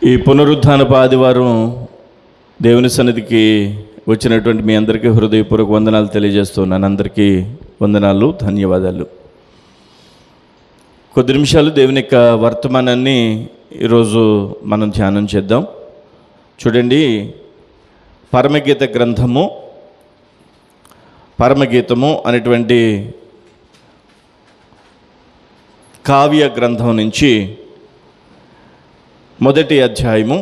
ఈ పునరుద్ధానపు ఆదివారం దేవుని సన్నిధికి వచ్చినటువంటి మీ అందరికీ హృదయపూర్వక వందనాలు తెలియజేస్తున్నాను. అందరికీ వందనాలు, ధన్యవాదాలు. కొద్ది నిమిషాలు దేవుని యొక్క వర్తమానాన్ని ఈరోజు మనం ధ్యానం చేద్దాం. చూడండి, పరమగీతము అనేటువంటి కావ్య గ్రంథం నుంచి మొదటి అధ్యాయము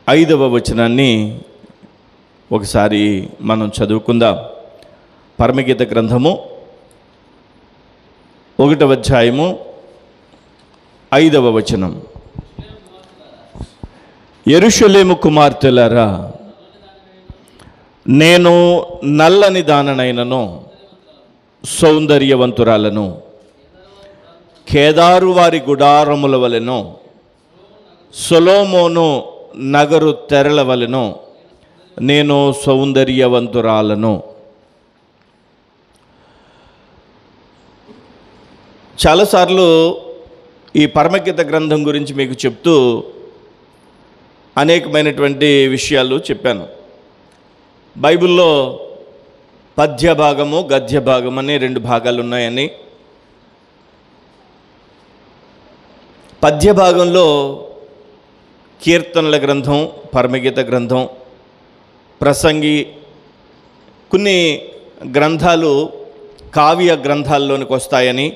5వ వచనాన్ని ఒకసారి మనం చదువుకుందాం. పరమగీత గ్రంథము 1వ అధ్యాయము 5వ వచనం. యెరూషలేము కుమార్తెలారా, నేను నల్లని దాననైనను సౌందర్యవంతురాలను, కేదారు వారి గుడారముల వలెను, సొలొమోను నగరు తెరల వలెను నేను సౌందర్యవంతురాలను. చాలాసార్లు ఈ పరమగీత గ్రంథం గురించి మీకు చెప్తూ అనేకమైనటువంటి విషయాలు చెప్పాను. బైబిల్లో పద్య భాగము, గద్య భాగం అనే 2 భాగాలు ఉన్నాయని, పద్య భాగంలో కీర్తనల గ్రంథం, పరమగీత గ్రంథం, ప్రసంగి, కొన్ని గ్రంథాలు కావ్య గ్రంథాల్లోనికి వస్తాయని,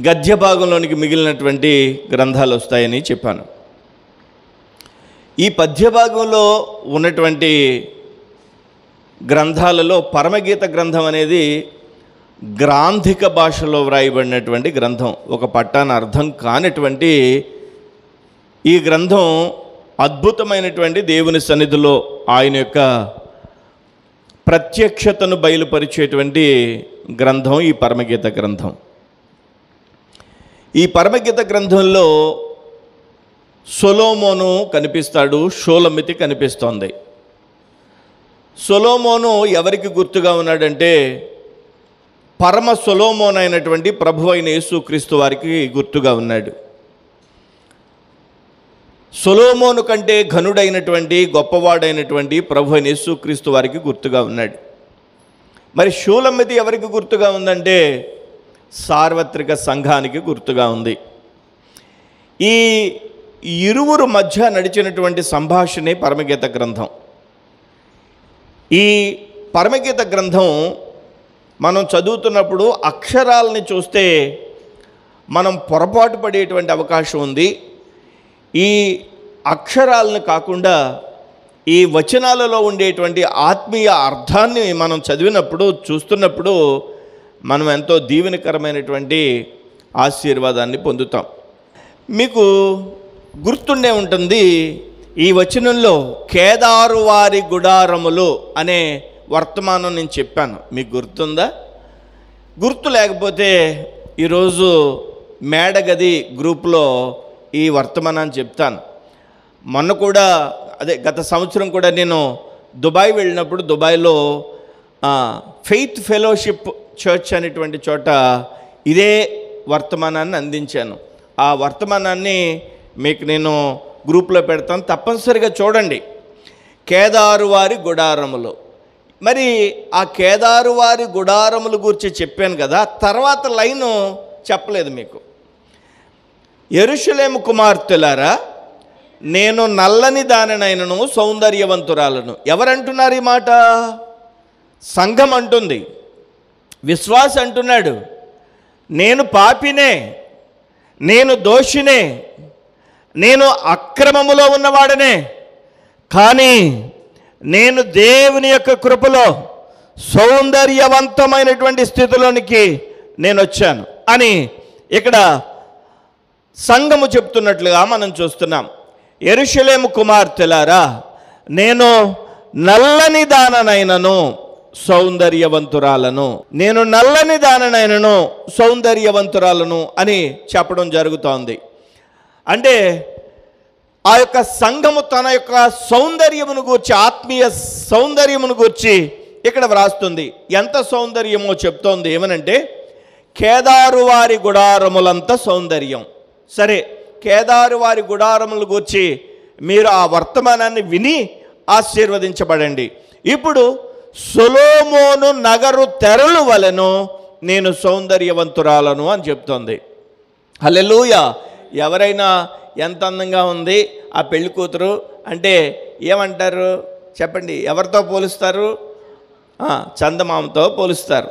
గద్య భాగంలోనికి మిగిలినటువంటి గ్రంథాలు వస్తాయని చెప్పాను. ఈ పద్య భాగంలో ఉన్నటువంటి గ్రంథాలలో పరమగీత గ్రంథం అనేది గ్రాంధిక భాషలో వ్రాయబడినటువంటి గ్రంథం. ఒక పట్టాన అర్థం కానటువంటి ఈ గ్రంథం అద్భుతమైనటువంటి దేవుని సన్నిధిలో ఆయన యొక్క ప్రత్యక్షతను బయలుపరిచేటువంటి గ్రంథం ఈ పరమగీత గ్రంథం. ఈ పరమగీత గ్రంథంలో సొలొమోను కనిపిస్తాడు, షూలమితి కనిపిస్తోంది. సొలొమోను ఎవరికి గుర్తుగా ఉన్నాడంటే పరమ సొలొమోను అయినటువంటి ప్రభు అయిన యేసుక్రీస్తు వారికి గుర్తుగా ఉన్నాడు. సొలొమోను కంటే ఘనుడైనటువంటి గొప్పవాడైనటువంటి ప్రభు అయిన యేసుక్రీస్తు వారికి గుర్తుగా ఉన్నాడు. మరి షూలమితి ఎవరికి గుర్తుగా ఉందంటే సార్వత్రిక సంఘానికి గుర్తుగా ఉంది. ఈ ఇరువురు మధ్య నడిచినటువంటి సంభాషణే పరమగీత గ్రంథం. ఈ పరమగీత గ్రంథం మనం చదువుతున్నప్పుడు అక్షరాలని చూస్తే మనం పొరపాటు పడేటువంటి అవకాశం ఉంది. ఈ అక్షరాలను కాకుండా ఈ వచనాలలో ఉండేటువంటి ఆత్మీయ అర్థాన్ని మనం చదివినప్పుడు, చూస్తున్నప్పుడు మనం ఎంతో దీవెనకరమైనటువంటి ఆశీర్వాదాన్ని పొందుతాం. మీకు గుర్తుండే ఉంటుంది, ఈ వచనంలో కేదారు వారి గుడారములు అనే వర్తమానం నేను చెప్పాను. మీకు గుర్తుందా? గుర్తు లేకపోతే ఈరోజు మేడగది గ్రూప్లో ఈ వర్తమానాన్ని చెప్తాను. మొన్న కూడా గత సంవత్సరం కూడా నేను దుబాయ్ వెళ్ళినప్పుడు దుబాయ్లో ఫెయిత్ ఫెలోషిప్ చర్చ్ అనేటువంటి చోట ఇదే వర్తమానాన్ని అందించాను. ఆ వర్తమానాన్ని మీకు నేను గ్రూప్లో పెడతాను, తప్పనిసరిగా చూడండి. కేదారు వారి గుడారములు. మరి ఆ కేదారు వారి గుడారముల గురించి చెప్పాను కదా, తర్వాత లైను చెప్పలేదు మీకు. యెరూషలేము కుమార్తెలారా, నేను నల్లని దానినైనను సౌందర్యవంతురాలను. ఎవరంటున్నారు ఈ మాట? సంఘం అంటుంది, విశ్వాస అంటున్నాడు, నేను పాపినే, నేను దోషినే, నేను అక్రమములో ఉన్నవాడనే, కానీ నేను దేవుని యొక్క కృపలో సౌందర్యవంతమైనటువంటి స్థితిలోనికి నేను వచ్చాను అని ఇక్కడ సంఘము చెప్తున్నట్లుగా మనం చూస్తున్నాం. యెరూషలేము కుమార్తెలారా, నేను నల్లని దాననైనను సౌందర్యవంతురాలను, నేను నల్లని దాననైనను సౌందర్యవంతురాలను అని చెప్పడం జరుగుతోంది. అంటే ఆ యొక్క సంఘము తన యొక్క సౌందర్యమును గూర్చి, ఆత్మీయ సౌందర్యమును గూర్చి ఇక్కడ వ్రాస్తుంది. ఎంత సౌందర్యమో చెప్తోంది. ఏమనంటే కేదారు వారి గుడారములంత సౌందర్యం. సరే, కేదారు వారి గుడారములు గూర్చి మీరు ఆ వర్తమానాన్ని విని ఆశీర్వదించబడండి. ఇప్పుడు సొలొమోను నగరు తెరలు వలెను నేను సౌందర్యవంతురాలను అని చెప్తోంది. హల్లెలూయా. ఎవరైనా ఎంత అందంగా ఉంది ఆ పెళ్లి కూతురు అంటే ఏమంటారు చెప్పండి? ఎవరితో పోలుస్తారు? చందమామతో పోలుస్తారు,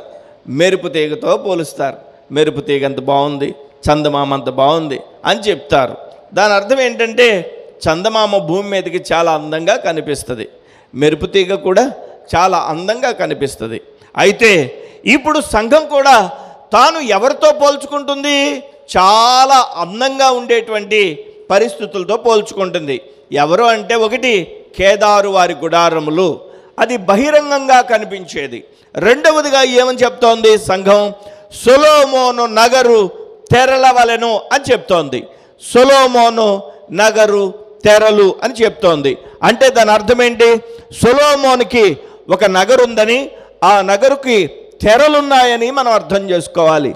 మెరుపు తీగతో పోలుస్తారు. మెరుపు తీగ అంత బాగుంది, చందమామ అంత బాగుంది అని చెప్తారు. దాని అర్థం ఏంటంటే చందమామ భూమి మీదకి చాలా అందంగా కనిపిస్తుంది, మెరుపు తీగ కూడా చాలా అందంగా కనిపిస్తుంది. అయితే ఇప్పుడు సంఘం కూడా తాను ఎవరితో పోల్చుకుంటుంది? చాలా అందంగా ఉండేటువంటి పరిస్థితులతో పోల్చుకుంటుంది. ఎవరు అంటే ఒకటి కేదారు వారి గుడారములు, అది బహిరంగంగా కనిపించేది. రెండవదిగా ఏమని చెప్తోంది సంఘం? సొలొమోను నగరు తెరల వలెను అని చెప్తోంది. సొలొమోను నగరు తెరలు అని చెప్తోంది. అంటే దాని అర్థం ఏంటి? సొలొమోనుకి ఒక నగరు ఉందని, ఆ నగరుకి తెరలున్నాయని మనం అర్థం చేసుకోవాలి.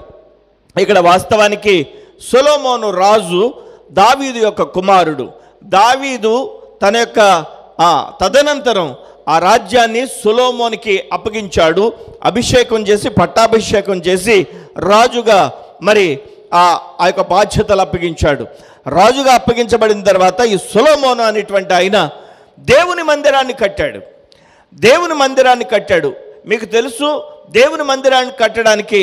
ఇక్కడ వాస్తవానికి సొలొమోను రాజు దావీదు యొక్క కుమారుడు. దావీదు తన యొక్క తదనంతరం ఆ రాజ్యాన్ని సొలొమోనుకి అప్పగించాడు. అభిషేకం చేసి, పట్టాభిషేకం చేసి రాజుగా మరి ఆ యొక్క బాధ్యతలు అప్పగించాడు. రాజుగా అప్పగించబడిన తర్వాత ఈ సొలొమోను అనేటువంటి ఆయన దేవుని మందిరాన్ని కట్టాడు. దేవుని మందిరాన్ని కట్టాడు. మీకు తెలుసు, దేవుని మందిరాన్ని కట్టడానికి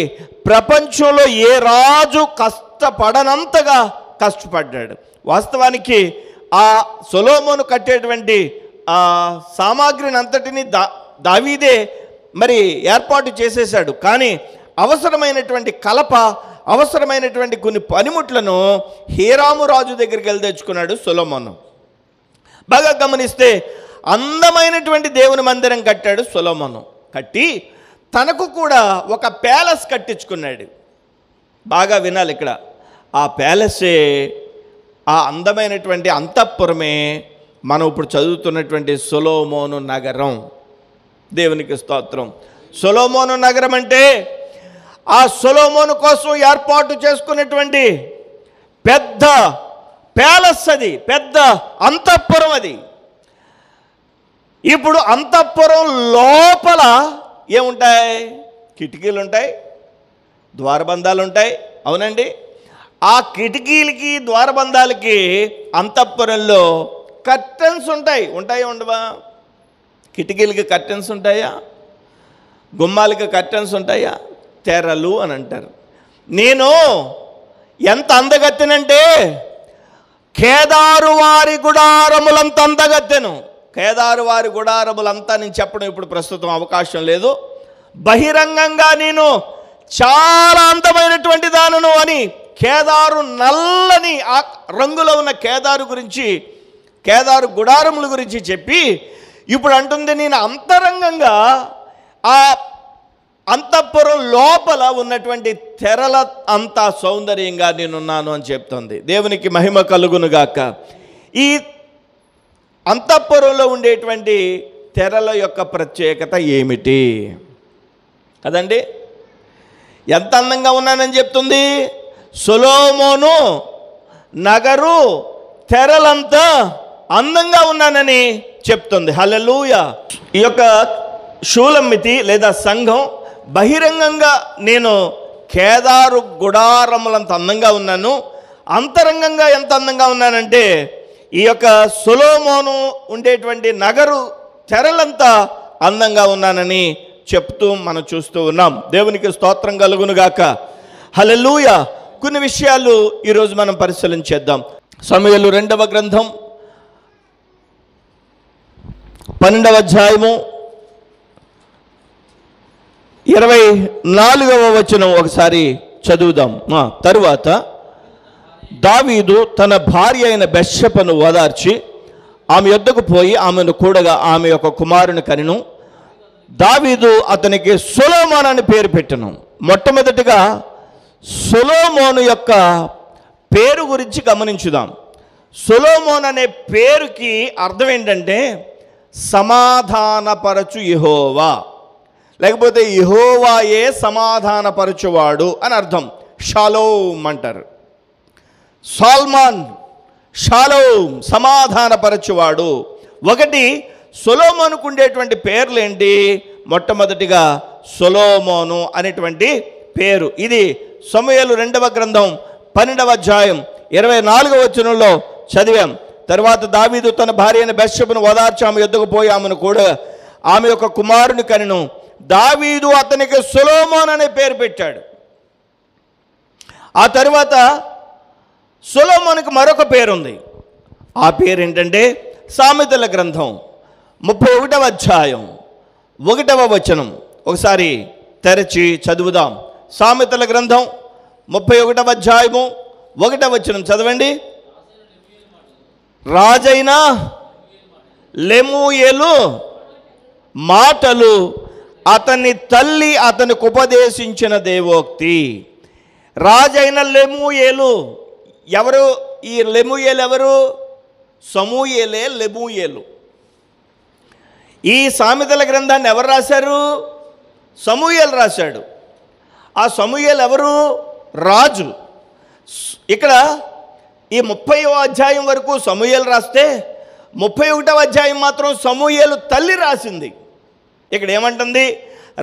ప్రపంచంలో ఏ రాజు కష్టపడనంతగా కష్టపడ్డాడు. వాస్తవానికి ఆ సొలొమోను కట్టేటువంటి సామాగ్రిని అంతటిని దావీదే మరి ఏర్పాటు చేసేసాడు. కానీ అవసరమైనటువంటి కలప, అవసరమైనటువంటి కొన్ని పనిముట్లను హీరాము రాజు దగ్గరికి వెళ్ళి తెచ్చుకున్నాడు సొలొమోను. బాగా గమనిస్తే అందమైనటువంటి దేవుని మందిరం కట్టాడు సొలొమోను. కట్టి తనకు కూడా ఒక ప్యాలెస్ కట్టించుకున్నాడు. బాగా వినాలి ఇక్కడ. ఆ ప్యాలెసే, ఆ అందమైనటువంటి అంతఃపురమే మనం ఇప్పుడు చదువుతున్నటువంటి సొలొమోను నగరం. దేవునికి స్తోత్రం. సొలొమోను నగరం అంటే ఆ సొలొమోను కోసం ఏర్పాటు చేసుకున్నటువంటి పెద్ద ప్యాలెస్, అది పెద్ద అంతఃపురం. అది ఇప్పుడు అంతఃపురం లోపల ఏముంటాయి? కిటికీలు ఉంటాయి, ద్వారబంధాలు ఉంటాయి. అవునండి, ఆ కిటికీలకి ద్వారబంధాలకి అంతఃపురంలో కర్టెన్స్ ఉంటాయి. ఉంటాయా ఉండవా? కిటికీలకి కర్టెన్స్ ఉంటాయా? గుమ్మాలకి కర్టెన్స్ ఉంటాయా? తెరలు అని అంటారు. నేను ఎంత అందగత్తెనంటే కేదారు వారి గుడారములంత అందగత్తెను. కేదారు వారి గుడారములంతా నేను చెప్పడం ఇప్పుడు ప్రస్తుతం అవకాశం లేదు. బహిరంగంగా నేను చాలా అందమైనటువంటి దానను అని కేదారు నల్లని ఆ రంగులో ఉన్న కేదారు గురించి, కేదారు గుడారముల గురించి చెప్పి ఇప్పుడు అంటుంది నేను అంతరంగంగా ఆ అంతఃపురం లోపల ఉన్నటువంటి తెరల అంతా సౌందర్యంగా నేనున్నాను అని చెప్తుంది. దేవునికి మహిమ కలుగునుగాక. ఈ అంతఃపురంలో ఉండేటువంటి తెరల యొక్క ప్రత్యేకత ఏమిటి కదండి? ఎంత అందంగా ఉన్నానని చెప్తుంది. సొలొమోను నగరు తెరలంతా అందంగా ఉన్నానని చెప్తుంది. హల్లెలూయా. ఈ యొక్క షూలమ్మితి లేదా సంఘం బహిరంగంగా నేను కేదారు గుడారములంత అందంగా ఉన్నాను, అంతరంగంగా ఎంత అందంగా ఉన్నానంటే ఈ యొక్క సొలొమోను ఉండేటువంటి నగరు తెరలంతా అందంగా ఉన్నానని చెప్తూ మనం చూస్తూ ఉన్నాం. దేవునికి స్తోత్రం కలుగునుగాక. హల్లెలూయా. కొన్ని విషయాలు ఈరోజు మనం పరిశీలించేద్దాం. సమూయేలు 2వ గ్రంథం 12వ అధ్యాయము 24వ వచనం ఒకసారి చదువుదాం. తరువాత దావీదు తన భార్య అయిన బెత్షెబను ఓదార్చి ఆమె యొద్దకు పోయి ఆమెను కూడగా ఆమె యొక్క కుమారుని కనెను. దావీదు అతనికి సొలొమోను అని పేరు పెట్టెను. మొట్టమొదటిగా సొలొమోను యొక్క పేరు గురించి గమనించుదాం. సొలొమోను అనే పేరుకి అర్థం ఏంటంటే సమాధానపరచు యెహోవా, లేకపోతే యెహోవాయే సమాధానపరచువాడు అని అర్థం. షాలోమ్ అంటారు. సాల్మాన్ షాలోమ్ సమాధానపరచువాడు. ఒకటి సొలొమోనుకు ఉండేటువంటి పేర్లు ఏంటి? మొట్టమొదటిగా సొలొమోను అనేటువంటి పేరు. ఇది సమూయేలు 2వ గ్రంథం 12వ అధ్యాయం 24వ వచనంలో చదివాం. తర్వాత దావీదు తన భార్య అయిన బెత్షెబను ఓదార్చి ఆమె యొద్దకు పోయి ఆమెను కూడా ఆమె యొక్క కుమారుని కనెను. దావీదు అతనికి సొలొమోను అనే పేరు పెట్టాడు. ఆ తర్వాత సొలొమోనుకి మరొక పేరుంది. ఆ పేరు ఏంటంటే సామెతల గ్రంథం 31వ అధ్యాయం 1వ వచనం. ఒకసారి తెరచి చదువుదాం. సామెతల గ్రంథం 31వ అధ్యాయము 1వ వచనం చదవండి. రాజైన లెమూయేలు మాటలు అతని తల్లి అతనికి ఉపదేశించిన దేవోక్తి. రాజైన లెమూయేలు ఎవరు? ఈ లెమూయేలు ఎవరు? సమూయేలే లెమూయేలు. ఈ సామెతల గ్రంథాన్ని ఎవరు రాశారు? సమూయేలు రాశాడు. ఆ సమూయేలు ఎవరు? రాజు. ఇక్కడ ఈ 30వ అధ్యాయం వరకు సమూయేలు రాస్తే 31వ అధ్యాయం మాత్రం సమూయేలు తల్లి రాసింది. ఇక్కడ ఏమంటుంది?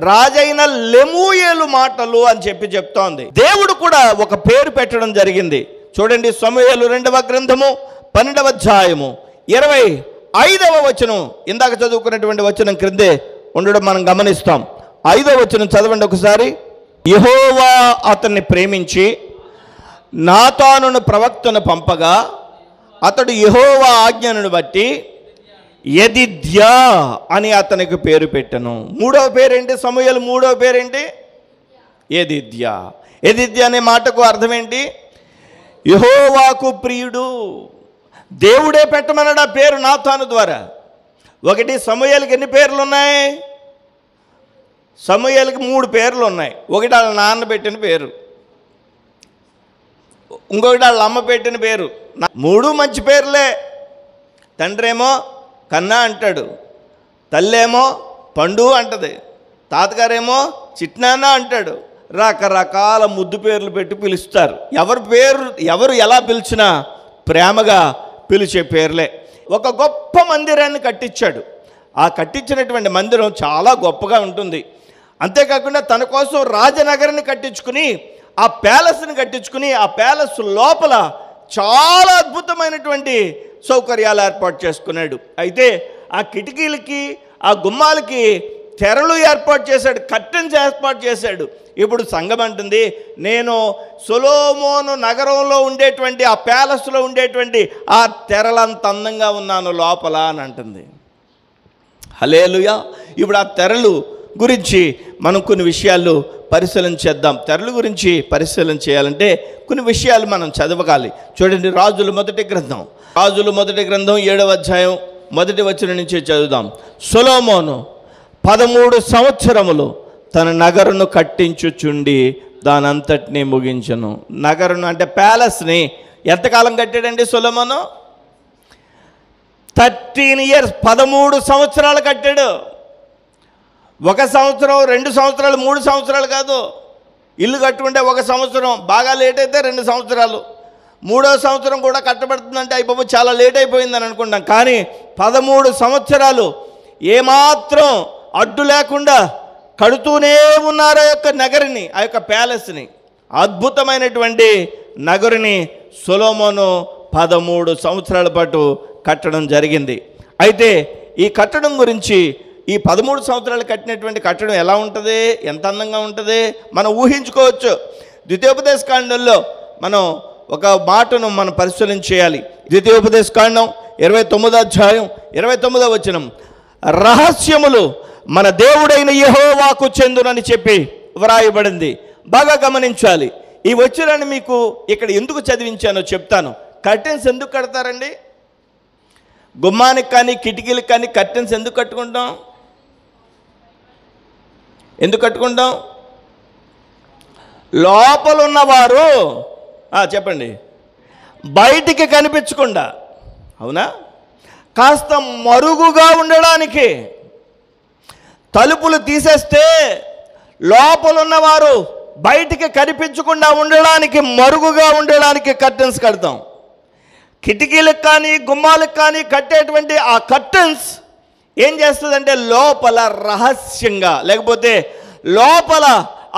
రాజైన లెమూయేలు మాటలు అని చెప్తోంది. దేవుడు కూడా ఒక పేరు పెట్టడం జరిగింది. చూడండి, సమూయేలు 2వ గ్రంథము 12వ అధ్యాయము 25వ వచనం. ఇందాక చదువుకున్నటువంటి వచనం క్రిందే ఉండడం మనం గమనిస్తాం. 5వ వచనం చదవండి ఒకసారి. యెహోవా అతన్ని ప్రేమించి నాతానును ప్రవక్తను పంపగా అతడు యెహోవా ఆజ్ఞను బట్టి యెదిద్యా అని అతనికి పేరు పెట్టెను. 3వ పేరేంటి? సమూయేలు 3వ పేరేంటి? యెదిద్యా. యెదిద్యా అనే మాటకు అర్థం ఏంటి? యెహోవాకు ప్రియుడు. దేవుడే పెట్టమన్నాడు ఆ పేరు నాతాను ద్వారా. ఒకటి, సమూయేలుకి ఎన్ని పేర్లు ఉన్నాయి? సమూయేలుకి 3 పేర్లు ఉన్నాయి. ఒకటి వాళ్ళ నాన్న పెట్టిన పేరు, ఇంకొకటి వాళ్ళ అమ్మ పెట్టిన పేరు. 3 మంచి పేర్లే. తండ్రి ఏమో కన్నా అంటాడు, తల్లేమో పండు అంటది, తాతగారేమో చిట్నాన్న అంటాడు. రకరకాల ముద్దు పేర్లు పెట్టి పిలుస్తారు. ఎవరు ఎలా పిలిచినా ప్రేమగా పిలిచే పేర్లే. ఒక గొప్ప మందిరాన్ని కట్టించాడు. ఆ కట్టించినటువంటి మందిరం చాలా గొప్పగా ఉంటుంది. అంతేకాకుండా తన కోసం రాజనగరాన్ని కట్టించుకుని ఆ ప్యాలెస్ని కట్టించుకుని ఆ ప్యాలెస్ లోపల చాలా అద్భుతమైనటువంటి సౌకర్యాలు ఏర్పాటు చేసుకున్నాడు. అయితే ఆ కిటికీలకి ఆ గుమ్మాలకి తెరలు ఏర్పాటు చేశాడు, కర్టెన్స్ ఏర్పాటు చేశాడు. ఇప్పుడు సంఘం అంటుంది, నేను సొలొమోను నగరంలో ఉండేటువంటి ఆ ప్యాలెస్లో ఉండేటువంటి ఆ తెరలంత అందంగా ఉన్నాను లోపల అని అంటుంది. హల్లెలూయా. ఇప్పుడు ఆ తెరలు గురించి మనం కొన్ని విషయాలు పరిశీలన చేద్దాం. తెరల గురించి పరిశీలన చేయాలంటే కొన్ని విషయాలు మనం చదవగాలి. చూడండి, రాజుల మొదటి గ్రంథం 7వ అధ్యాయం 1వ వచనం నుంచి చదువుదాం. సొలొమోను 13 సంవత్సరములు తన నగరును కట్టించుచుండి దానంతటినీ ముగించను. నగరును అంటే ప్యాలెస్ని ఎంతకాలం కట్టాడండి సొలొమోను? 13 years, 13 సంవత్సరాలు కట్టాడు. 1 సంవత్సరం, 2 సంవత్సరాలు, 3 సంవత్సరాలు కాదు. ఇల్లు కట్టుకుంటే 1 సంవత్సరం, బాగా లేట్ అయితే 2 సంవత్సరాలు, 3వ సంవత్సరం కూడా కట్టబడుతుందంటే అయిపోయి చాలా లేట్ అయిపోయిందని అనుకుంటాం. కానీ 13 సంవత్సరాలు ఏమాత్రం అడ్డు లేకుండా కడుతూనే ఉన్నారు ఆ యొక్క నగరిని, ఆ యొక్క ప్యాలెస్ని. అద్భుతమైనటువంటి నగరిని సొలొమోను 13 సంవత్సరాల పాటు కట్టడం జరిగింది. అయితే ఈ కట్టడం గురించి, ఈ 13 సంవత్సరాలు కట్టినటువంటి కట్టడం ఎలా ఉంటుంది, ఎంత అందంగా ఉంటుంది మనం ఊహించుకోవచ్చు. ద్వితీయోపదేశకాండంలో మనం ఒక మాటను మనం పరిశీలన చేయాలి. ద్వితీయోపదేశకాండం 29వ అధ్యాయం 29వ వచనం. రహస్యములు మన దేవుడైన యెహోవాకు చెందునని చెప్పి వ్రాయబడింది. బాగా గమనించాలి. ఈ వచనాన్ని మీకు ఇక్కడ ఎందుకు చదివించానో చెప్తాను. కర్టెన్స్ ఎందుకు కడతారండి? గుమ్మానికి కానీ కిటికీలకు కానీ కర్టెన్స్ ఎందుకు కట్టుకుంటాం? లోపల ఉన్నవారు చెప్పండి, బయటికి కనిపించకుండా, అవునా, కాస్త మరుగుగా ఉండడానికి. తలుపులు తీసేస్తే లోపల ఉన్నవారు బయటికి కనిపించకుండా ఉండడానికి, మరుగుగా ఉండడానికి కర్టెన్స్ కడతాం. కిటికీలకు కానీ గుమ్మాలకు కానీ కట్టేటువంటి ఆ కర్టన్స్ ఏం చేస్తుందంటే లోపల రహస్యంగా, లేకపోతే లోపల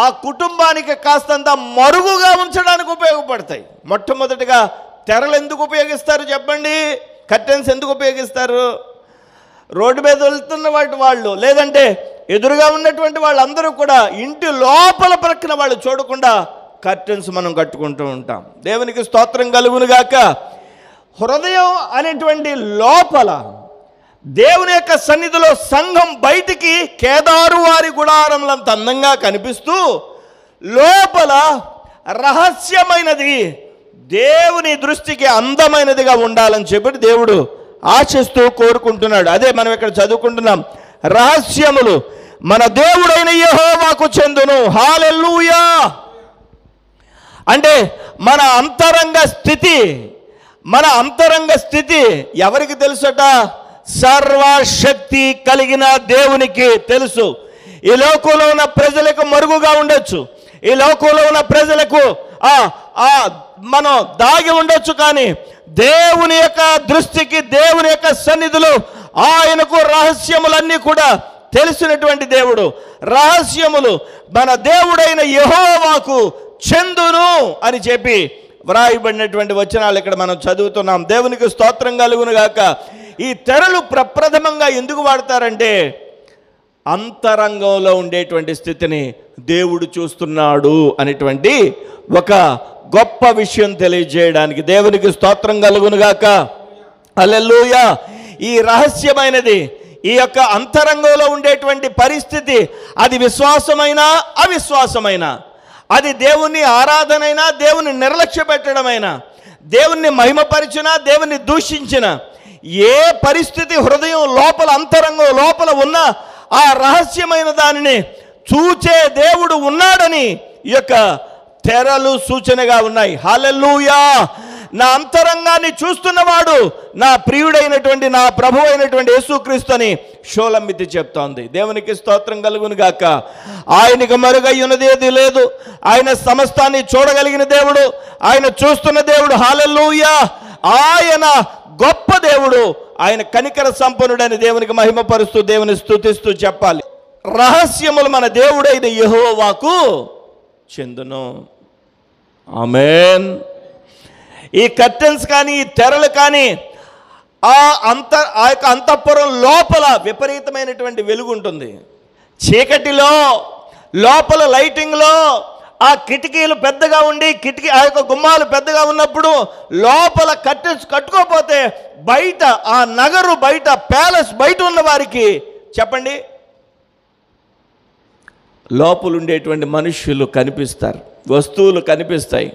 ఆ కుటుంబానికి కాస్తంత మరుగుగా ఉంచడానికి ఉపయోగపడతాయి. మొట్టమొదటిగా తెరలు ఎందుకు ఉపయోగిస్తారు చెప్పండి? కర్టెన్స్ ఎందుకు ఉపయోగిస్తారు? రోడ్డు మీద వెళ్తున్న వాళ్ళు, లేదంటే ఎదురుగా ఉన్నటువంటి వాళ్ళందరూ కూడా ఇంటి లోపల ప్రక్కన వాళ్ళు చూడకుండా కర్టెన్స్ మనం కట్టుకుంటూ ఉంటాం. దేవునికి స్తోత్రం కలుగునుగాక. హృదయం అనేటువంటి లోపల దేవుని యొక్క సన్నిధిలో సంఘం బయటికి కేదారు వారి గుడారములంత అందంగా కనిపిస్తూ లోపల రహస్యమైనది, దేవుని దృష్టికి అందమైనదిగా ఉండాలని చెప్పి దేవుడు ఆశిస్తూ కోరుకుంటున్నాడు. అదే మనం ఇక్కడ చదువుకుంటున్నాం. రహస్యములు మన దేవుడైన యెహోవాకు చెందును. హల్లెలూయా. అంటే మన అంతరంగ స్థితి ఎవరికి తెలుసట? సర్వశక్తి కలిగిన దేవునికి తెలుసు. ఈ లోకంలో ఉన్న ప్రజలకు మరుగుగా ఉండొచ్చు, ఈ లోకంలో ఉన్న ప్రజలకు మనం దాగి ఉండొచ్చు, కానీ దేవుని యొక్క దృష్టికి, దేవుని యొక్క సన్నిధిలో ఆయనకు రహస్యములన్నీ కూడా తెలిసినటువంటి దేవుడు. రహస్యములు మన దేవుడైన యెహోవాకు చెందును అని చెప్పి వ్రాయబడినటువంటి వచనాలు ఇక్కడ మనం చదువుతున్నాం. దేవునికి స్తోత్రం కలుగును గాక. ఈ తెరలు ప్రప్రథమంగా ఎందుకు వాడతారంటే అంతరంగంలో ఉండేటువంటి స్థితిని దేవుడు చూస్తున్నాడు అనేటువంటి ఒక గొప్ప విషయం తెలియజేయడానికి. దేవునికి స్తోత్రం కలుగును గాక. హల్లెలూయా. ఈ రహస్యమైనది, ఈ యొక్క అంతరంగంలో ఉండేటువంటి పరిస్థితి, అది విశ్వాసమైనా అవిశ్వాసమైనా, అది దేవుని ఆరాధనైనా, దేవుని నిర్లక్ష్య పెట్టడమైనా, దేవుణ్ణి మహిమపరిచినా, దేవుణ్ణి దూషించిన ఏ పరిస్థితి హృదయం లోపల, అంతరంగం లోపల ఉన్న ఆ రహస్యమైన దానిని చూచే దేవుడు ఉన్నాడని ఈ యొక్క తెరలు సూచనగా ఉన్నాయి. హల్లెలూయా. నా అంతరంగాన్ని చూస్తున్నవాడు నా ప్రియుడైనటువంటి, నా ప్రభు అయినటువంటి యేసుక్రీస్తు అని షోలమ్మితి చెప్తోంది. దేవునికి స్తోత్రం కలుగును గాక. ఆయనకు మరుగయ్యున్నది ఏది లేదు. ఆయన సమస్తాన్ని చూడగలిగిన దేవుడు, ఆయన చూస్తున్న దేవుడు. హల్లెలూయా. ఆయన గొప్ప దేవుడు, ఆయన కనికర సంపన్నుడని దేవునికి మహిమపరుస్తూ, దేవుని స్తుతిస్తూ చెప్పాలి. రహస్యములు మన దేవుడైన యెహోవాకు చెందును. ఆమేన్. ఈ కర్టెన్స్ కానీ, ఈ తెరలు కానీ, ఆ యొక్క అంతఃపురం లోపల విపరీతమైనటువంటి వెలుగు ఉంటుంది. చీకటిలో, లోపల లైటింగ్లో, ఆ కిటికీలు పెద్దగా ఉండి, ఆ యొక్క గుమ్మాలు పెద్దగా ఉన్నప్పుడు లోపల కర్టెన్స్ కట్టుకోకపోతే బయట, ఆ నగరు బయట, ప్యాలెస్ బయట ఉన్న వారికి చెప్పండి, లోపల ఉండేటువంటి మనుష్యులు కనిపిస్తారు, వస్తువులు కనిపిస్తాయి,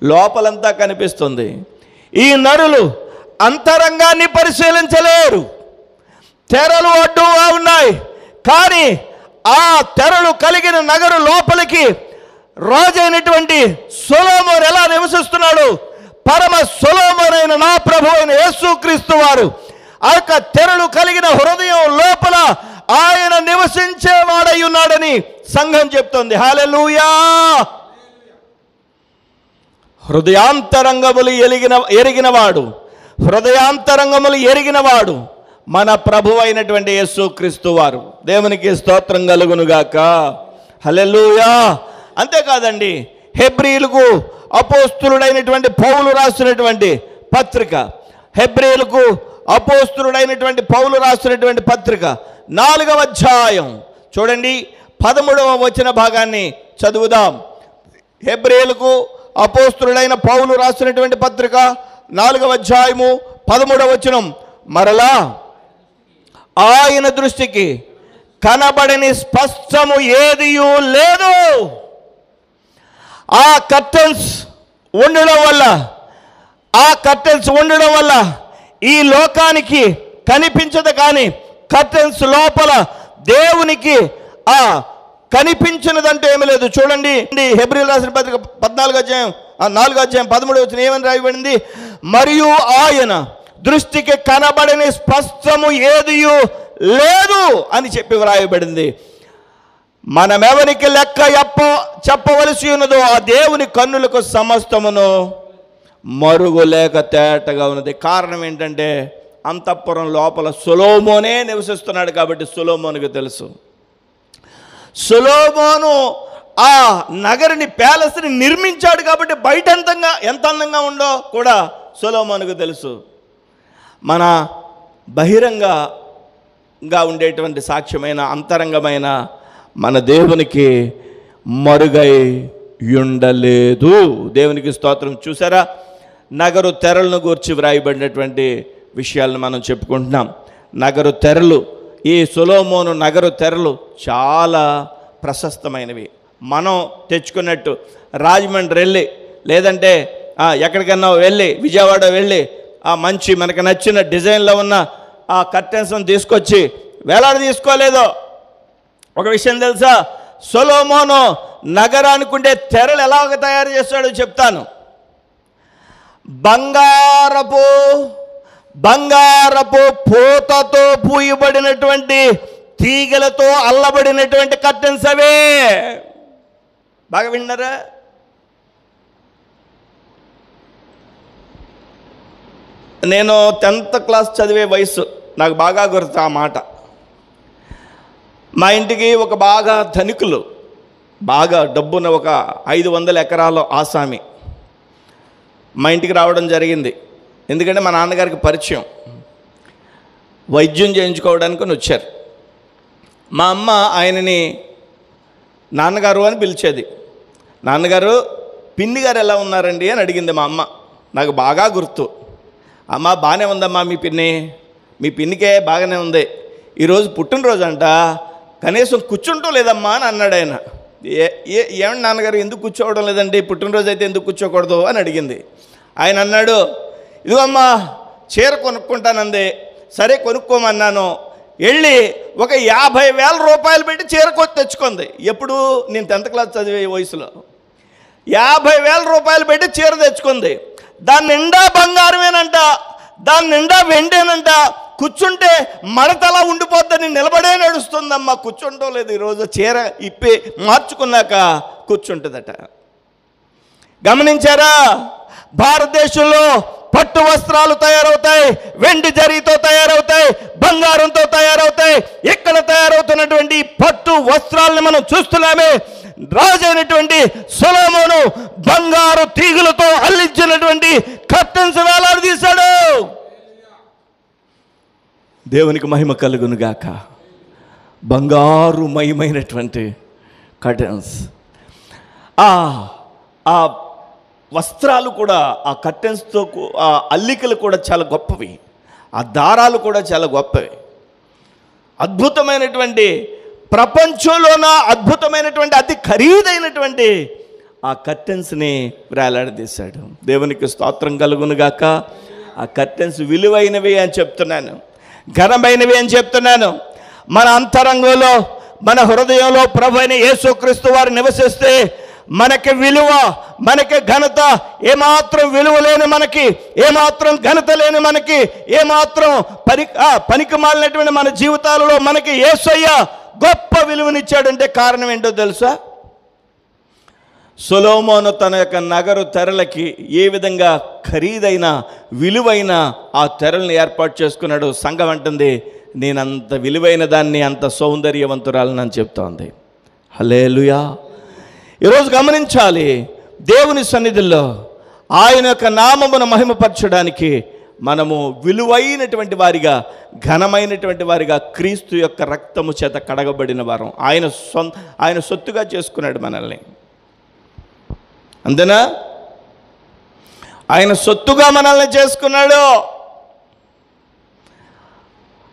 లోపలంతా కనిపిస్తుంది. ఈ నరులు అంతరంగాన్ని పరిశీలించలేరు. తెరలు అడ్డుగా ఉన్నాయి, కానీ ఆ తెరలు కలిగిన నగరు లోపలికి రాజైనటువంటి సొలొమోను ఎలా నివసిస్తున్నాడు? పరమ సొలొమోనైన నా ప్రభు అయిన యేసుక్రీస్తు వారు ఆ యొక్క తెరలు కలిగిన హృదయం లోపల ఆయన నివసించేవాడై ఉన్నాడని సంఘం చెప్తోంది. హల్లెలూయా. హృదయాంతరంగములు ఎరిగినవాడు మన ప్రభు అయినటువంటి యేసుక్రీస్తు వారు. దేవునికి స్తోత్రం కలుగునుగాక. హల్లెలూయా. అంతేకాదండి, హెబ్రీయులకు అపోస్తులుడైనటువంటి పౌలు రాసినటువంటి పత్రిక, హెబ్రీయులకు అపోస్తులుడైనటువంటి పౌలు రాసినటువంటి పత్రిక 4వ అధ్యాయం చూడండి, 13వ వచన భాగాన్ని చదువుదాం. హెబ్రీయులకు అపోస్తులుడైన పౌలు రాసినటువంటి పత్రిక 4వ అధ్యాయము 13వ వచనం. మరలా ఆయన దృష్టికి కనబడని స్పష్టము ఏదియూ లేదు. ఆ కర్టెన్స్ ఉండడం వల్ల ఈ లోకానికి కనిపించదు, కానీ కర్టెన్స్ లోపల దేవునికి కనిపించినదంటే ఏమీ లేదు. చూడండి, హెబ్రీయులకు రాసిన పత్రిక 4వ అధ్యాయం 13వ వచనం ఏమని రాయబడింది? మరియు ఆయన దృష్టికి కనబడని స్పష్టము ఏదియూ లేదు అని చెప్పి వ్రాయబడింది. మనమెవరికి లెక్క చెప్పవలసి ఉన్నదో ఆ దేవుని కన్నులకు సమస్తమును మరుగులేక తేటగా ఉన్నది. కారణం ఏంటంటే అంతఃపురం లోపల సొలొమోనే నివసిస్తున్నాడు కాబట్టి సొలొమోనుకు తెలుసు. సొలొమోను ఆ నగరిని, ప్యాలెస్ని నిర్మించాడు కాబట్టి బయట ఎంత అందంగా ఉందో కూడా సొలొమోనుకు తెలుసు. మన బహిరంగంగా ఉండేటువంటి సాక్ష్యమైన అంతరంగమైన మన దేవునికి మరుగై ఉండలేదు. దేవునికి స్తోత్రం. చూసారా, నగరు తెరలను గూర్చి వ్రాయబడినటువంటి విషయాలను మనం చెప్పుకుంటున్నాం. నగరు తెరలు, ఈ సొలొమోను నగరు తెరలు చాలా ప్రశస్తమైనవి. మనం తెచ్చుకున్నట్టు రాజమండ్రి వెళ్ళి, లేదంటే ఎక్కడికన్నా వెళ్ళి, విజయవాడ వెళ్ళి ఆ మంచి మనకు నచ్చిన డిజైన్లో ఉన్న ఆ కర్టెన్స్ని తీసుకొచ్చి వేలాడ తీసుకోలేదో. ఒక విషయం తెలుసా, సొలొమోను నగరానికి ఉండే తెరలు ఎలాగ తయారు చేస్తాడో చెప్తాను. బంగారపు పూతతో పూయబడినటువంటి తీగలతో అల్లబడినటువంటి కర్టెన్స్ అవే. బాగా విన్నారా? నేను 10th క్లాస్ చదివే వయసు, నాకు బాగా గుర్తు ఆ మాట. మా ఇంటికి ఒక బాగా ధనికులు, బాగా డబ్బున్న ఒక 500 ఎకరాల ఆసామి మా ఇంటికి రావడం జరిగింది. ఎందుకంటే మా నాన్నగారికి పరిచయం, వైద్యం చేయించుకోవడానికి వచ్చారు. మా అమ్మ ఆయనని నాన్నగారు అని పిలిచేది. నాన్నగారు, పిన్ని గారు ఎలా ఉన్నారండి అని అడిగింది మా అమ్మ. నాకు బాగా గుర్తు. అమ్మ బాగానే ఉందమ్మా, మీ పిన్నికే బాగానే ఉంది, ఈరోజు పుట్టినరోజు అంట, కనీసం కూర్చుంటూ లేదమ్మా అని అన్నాడు ఆయన. ఏమండి నాన్నగారు, ఎందుకు కూర్చోవడం లేదండి, పుట్టినరోజు అయితే ఎందుకు కూర్చోకూడదు అని అడిగింది. ఆయన అన్నాడు, ఇదిగో అమ్మా చీర కొనుక్కుంటానంది. సరే కొనుక్కోమన్నాను. వెళ్ళి ఒక 50,000 రూపాయలు పెట్టి చీర కొత్త తెచ్చుకుంది. ఎప్పుడు? నేను 10th క్లాస్ చదివే వయసులో 50,000 రూపాయలు పెట్టి చీర తెచ్చుకుంది. దాని నిండా బంగారమేనంట, దాని నిండా వెండేనంట. కూర్చుంటే మడతలా ఉండిపోద్దని నిలబడే నడుస్తుందమ్మా, కూర్చుంటో లేదు. ఈరోజు చీర ఇప్పి మార్చుకున్నాక కూర్చుంటుందట. గమనించారా? భారతదేశంలో పట్టు వస్త్రాలు తయారవుతాయి, వెండి జరీతో తయారవుతాయి, బంగారంతో తయారవుతాయి. ఇక్కడ తయారవుతున్నటువంటి పట్టు వస్త్రాలను మనం చూస్తున్నామే. రాజైనటువంటి సొలొమోను బంగారు తీగలతో అల్లించినటువంటి కర్టెన్స్ వేలాడదీశాడు. దేవునికి మహిమ కలుగును గాక. బంగారు మయమైనటువంటి కర్టెన్స్. ఆ వస్త్రాలు కూడా, ఆ కర్టెన్స్తో ఆ అల్లికలు కూడా చాలా గొప్పవి, ఆ దారాలు కూడా చాలా గొప్పవి. అద్భుతమైనటువంటి, ప్రపంచంలోన అద్భుతమైనటువంటి, అతి ఖరీదైనటువంటి ఆ కర్టెన్స్ని వేలాడదీశాడు. దేవునికి స్తోత్రం కలుగునుగాక. ఆ కర్టెన్స్ విలువైనవి అని చెప్తున్నాను, ఘనమైనవి అని చెప్తున్నాను. మన అంతరంగంలో, మన హృదయంలో ప్రభు అయిన యేసుక్రీస్తు వారు నివసిస్తే మనకి విలువ, మనకి ఘనత, ఏమాత్రం విలువ లేని మనకి, ఏమాత్రం ఘనత లేని మనకి, ఏమాత్రం పనికి మాలినటువంటి మన జీవితాలలో మనకి యేసయ్య గొప్ప విలువనిచ్చాడంటే కారణం ఏంటో తెలుసా? సొలొమోను తన యొక్క నగరు తెరలకి ఏ విధంగా ఖరీదైన, విలువైన ఆ తెరల్ని ఏర్పాటు చేసుకున్నాడు. సంఘం అంటుంది, నేనంత విలువైన దాన్ని, అంత సౌందర్యవంతురాలని అని చెప్తోంది. హల్లెలూయా. ఈరోజు గమనించాలి, దేవుని సన్నిధిలో ఆయన యొక్క నామమును మహిమపరచడానికి మనము విలువైనటువంటి వారిగా, ఘనమైనటువంటి వారిగా, క్రీస్తు యొక్క రక్తము చేత కడగబడిన వారం. ఆయన సొత్తుగా చేసుకున్నాడు మనల్ని. అంతేనా? ఆయన సొత్తుగా మనల్ని చేసుకున్నాడు.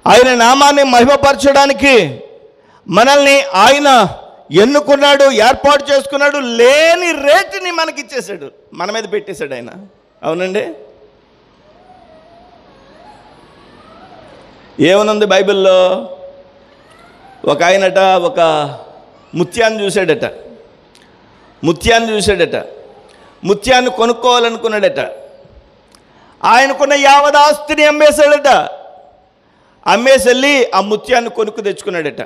ఆయన నామాన్ని మహిమపరచడానికి మనల్ని ఆయన ఎన్నుకున్నాడు, ఏర్పాటు చేసుకున్నాడు. లేని రేటుని మనకిచ్చేసాడు, మన మీద పెట్టేశాడు ఆయన. అవునండి. ఏమనుంది బైబిల్లో? ఒక ఆయనట ఒక ముత్యాన్ని చూశాడట. ముత్యాన్ని కొనుక్కోవాలనుకున్నాడట. ఆయనకున్న యావదాస్తిని అమ్మేశాడట. అమ్మేసి వెళ్ళి ఆ ముత్యాన్ని కొనుక్కు తెచ్చుకున్నాడట.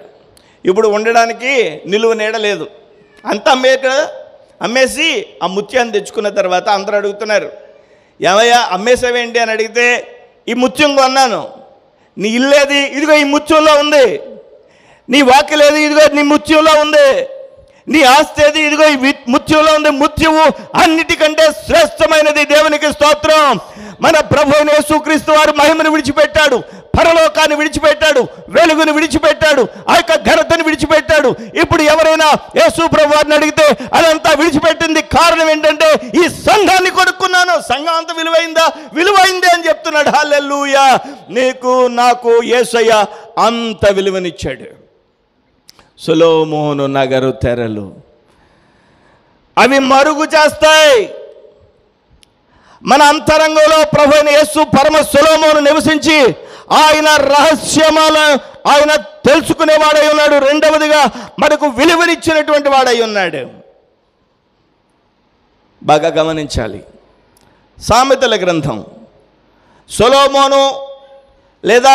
ఇప్పుడు ఉండడానికి నిలువ నీడ లేదు, అంతా అమ్మేసి ఆ ముత్యాన్ని తెచ్చుకున్న తర్వాత అందరూ అడుగుతున్నారు, ఏమయ్యా అమ్మేసావేంటి అని అడిగితే, ఈ ముత్యం కొన్నాను. నీ ఇల్లేది? ఇదిగో ఈ ముత్యంలో ఉంది. నీ వాక్యలేదు? ఇదిగో నీ ముత్యంలో ఉంది. నీ ఆస్తి ఏది? ఇదిగో ఈ ముత్యంలో ఉంది. ముత్యము అన్నిటికంటే శ్రేష్టమైనది. దేవునికి స్తోత్రం. మన ప్రభువైన యేసుక్రీస్తు వారు మహిమను విడిచిపెట్టాడు, పరలోకాన్ని విడిచిపెట్టాడు, వెలుగును విడిచిపెట్టాడు, ఆ యొక్క ఘనతను విడిచిపెట్టాడు. ఇప్పుడు ఎవరైనా యేసు ప్రభు వారిని అడిగితే అదంతా విడిచిపెట్టింది కారణం ఏంటంటే, ఈ సంఘాన్ని కొనుక్కున్నాను. సంఘం అంత విలువైందా? విలువైందే అని చెప్తున్నాడు. హల్లెలూయా. నీకు నాకు యేసయ్య అంత విలువనిచ్చాడు. సొలొమోను నగరు తెరలు అవి మరుగు చేస్తాయి. మన అంతరంగంలో ప్రభువైన యేసు పరమ సొలొమోను నివసించి ఆయన రహస్యములను ఆయన తెలుసుకునేవాడై ఉన్నాడు. రెండవదిగా మనకు విలువనిచ్చినటువంటి వాడై ఉన్నాడు. బాగా గమనించాలి. సామెతల గ్రంథం సొలొమోను లేదా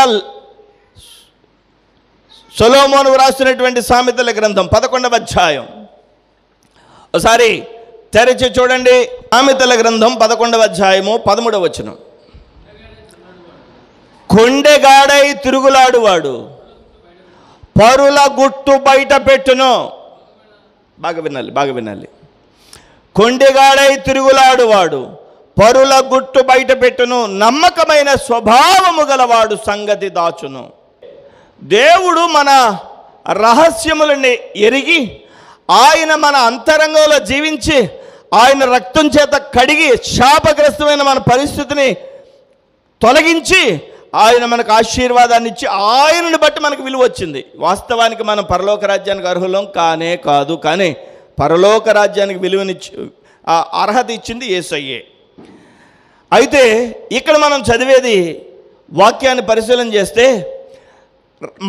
సొలొమోను రాసినటువంటి సామెతల గ్రంథం 11వ అధ్యాయం ఒకసారి తెరచి చూడండి. సామెతల గ్రంథం 11వ అధ్యాయము 13వ వచనం. కొండెగాడై తిరుగులాడువాడు పరుల గుట్టు బయట పెట్టును. బాగా వినాలి, బాగా వినాలి. కొండెగాడై తిరుగులాడువాడు పరుల గుట్టు బయట పెట్టును, నమ్మకమైన స్వభావము గలవాడు సంగతి దాచును. దేవుడు మన రహస్యములని ఎరిగి ఆయన మన అంతరంగంలో జీవించి ఆయన రక్తం చేత కడిగి శాపగ్రస్తమైన మన పరిస్థితిని తొలగించి ఆయన మనకు ఆశీర్వాదాన్ని ఇచ్చి ఆయనను బట్టి మనకు విలువ వచ్చింది. వాస్తవానికి మనం పరలోక రాజ్యానికి అర్హులం కానే కాదు, కానీ పరలోక రాజ్యానికి విలువనిచ్చి అర్హత ఇచ్చింది యేసయ్యే. అయితే ఇక్కడ మనం చదివేది వాక్యాన్ని పరిశీలన చేస్తే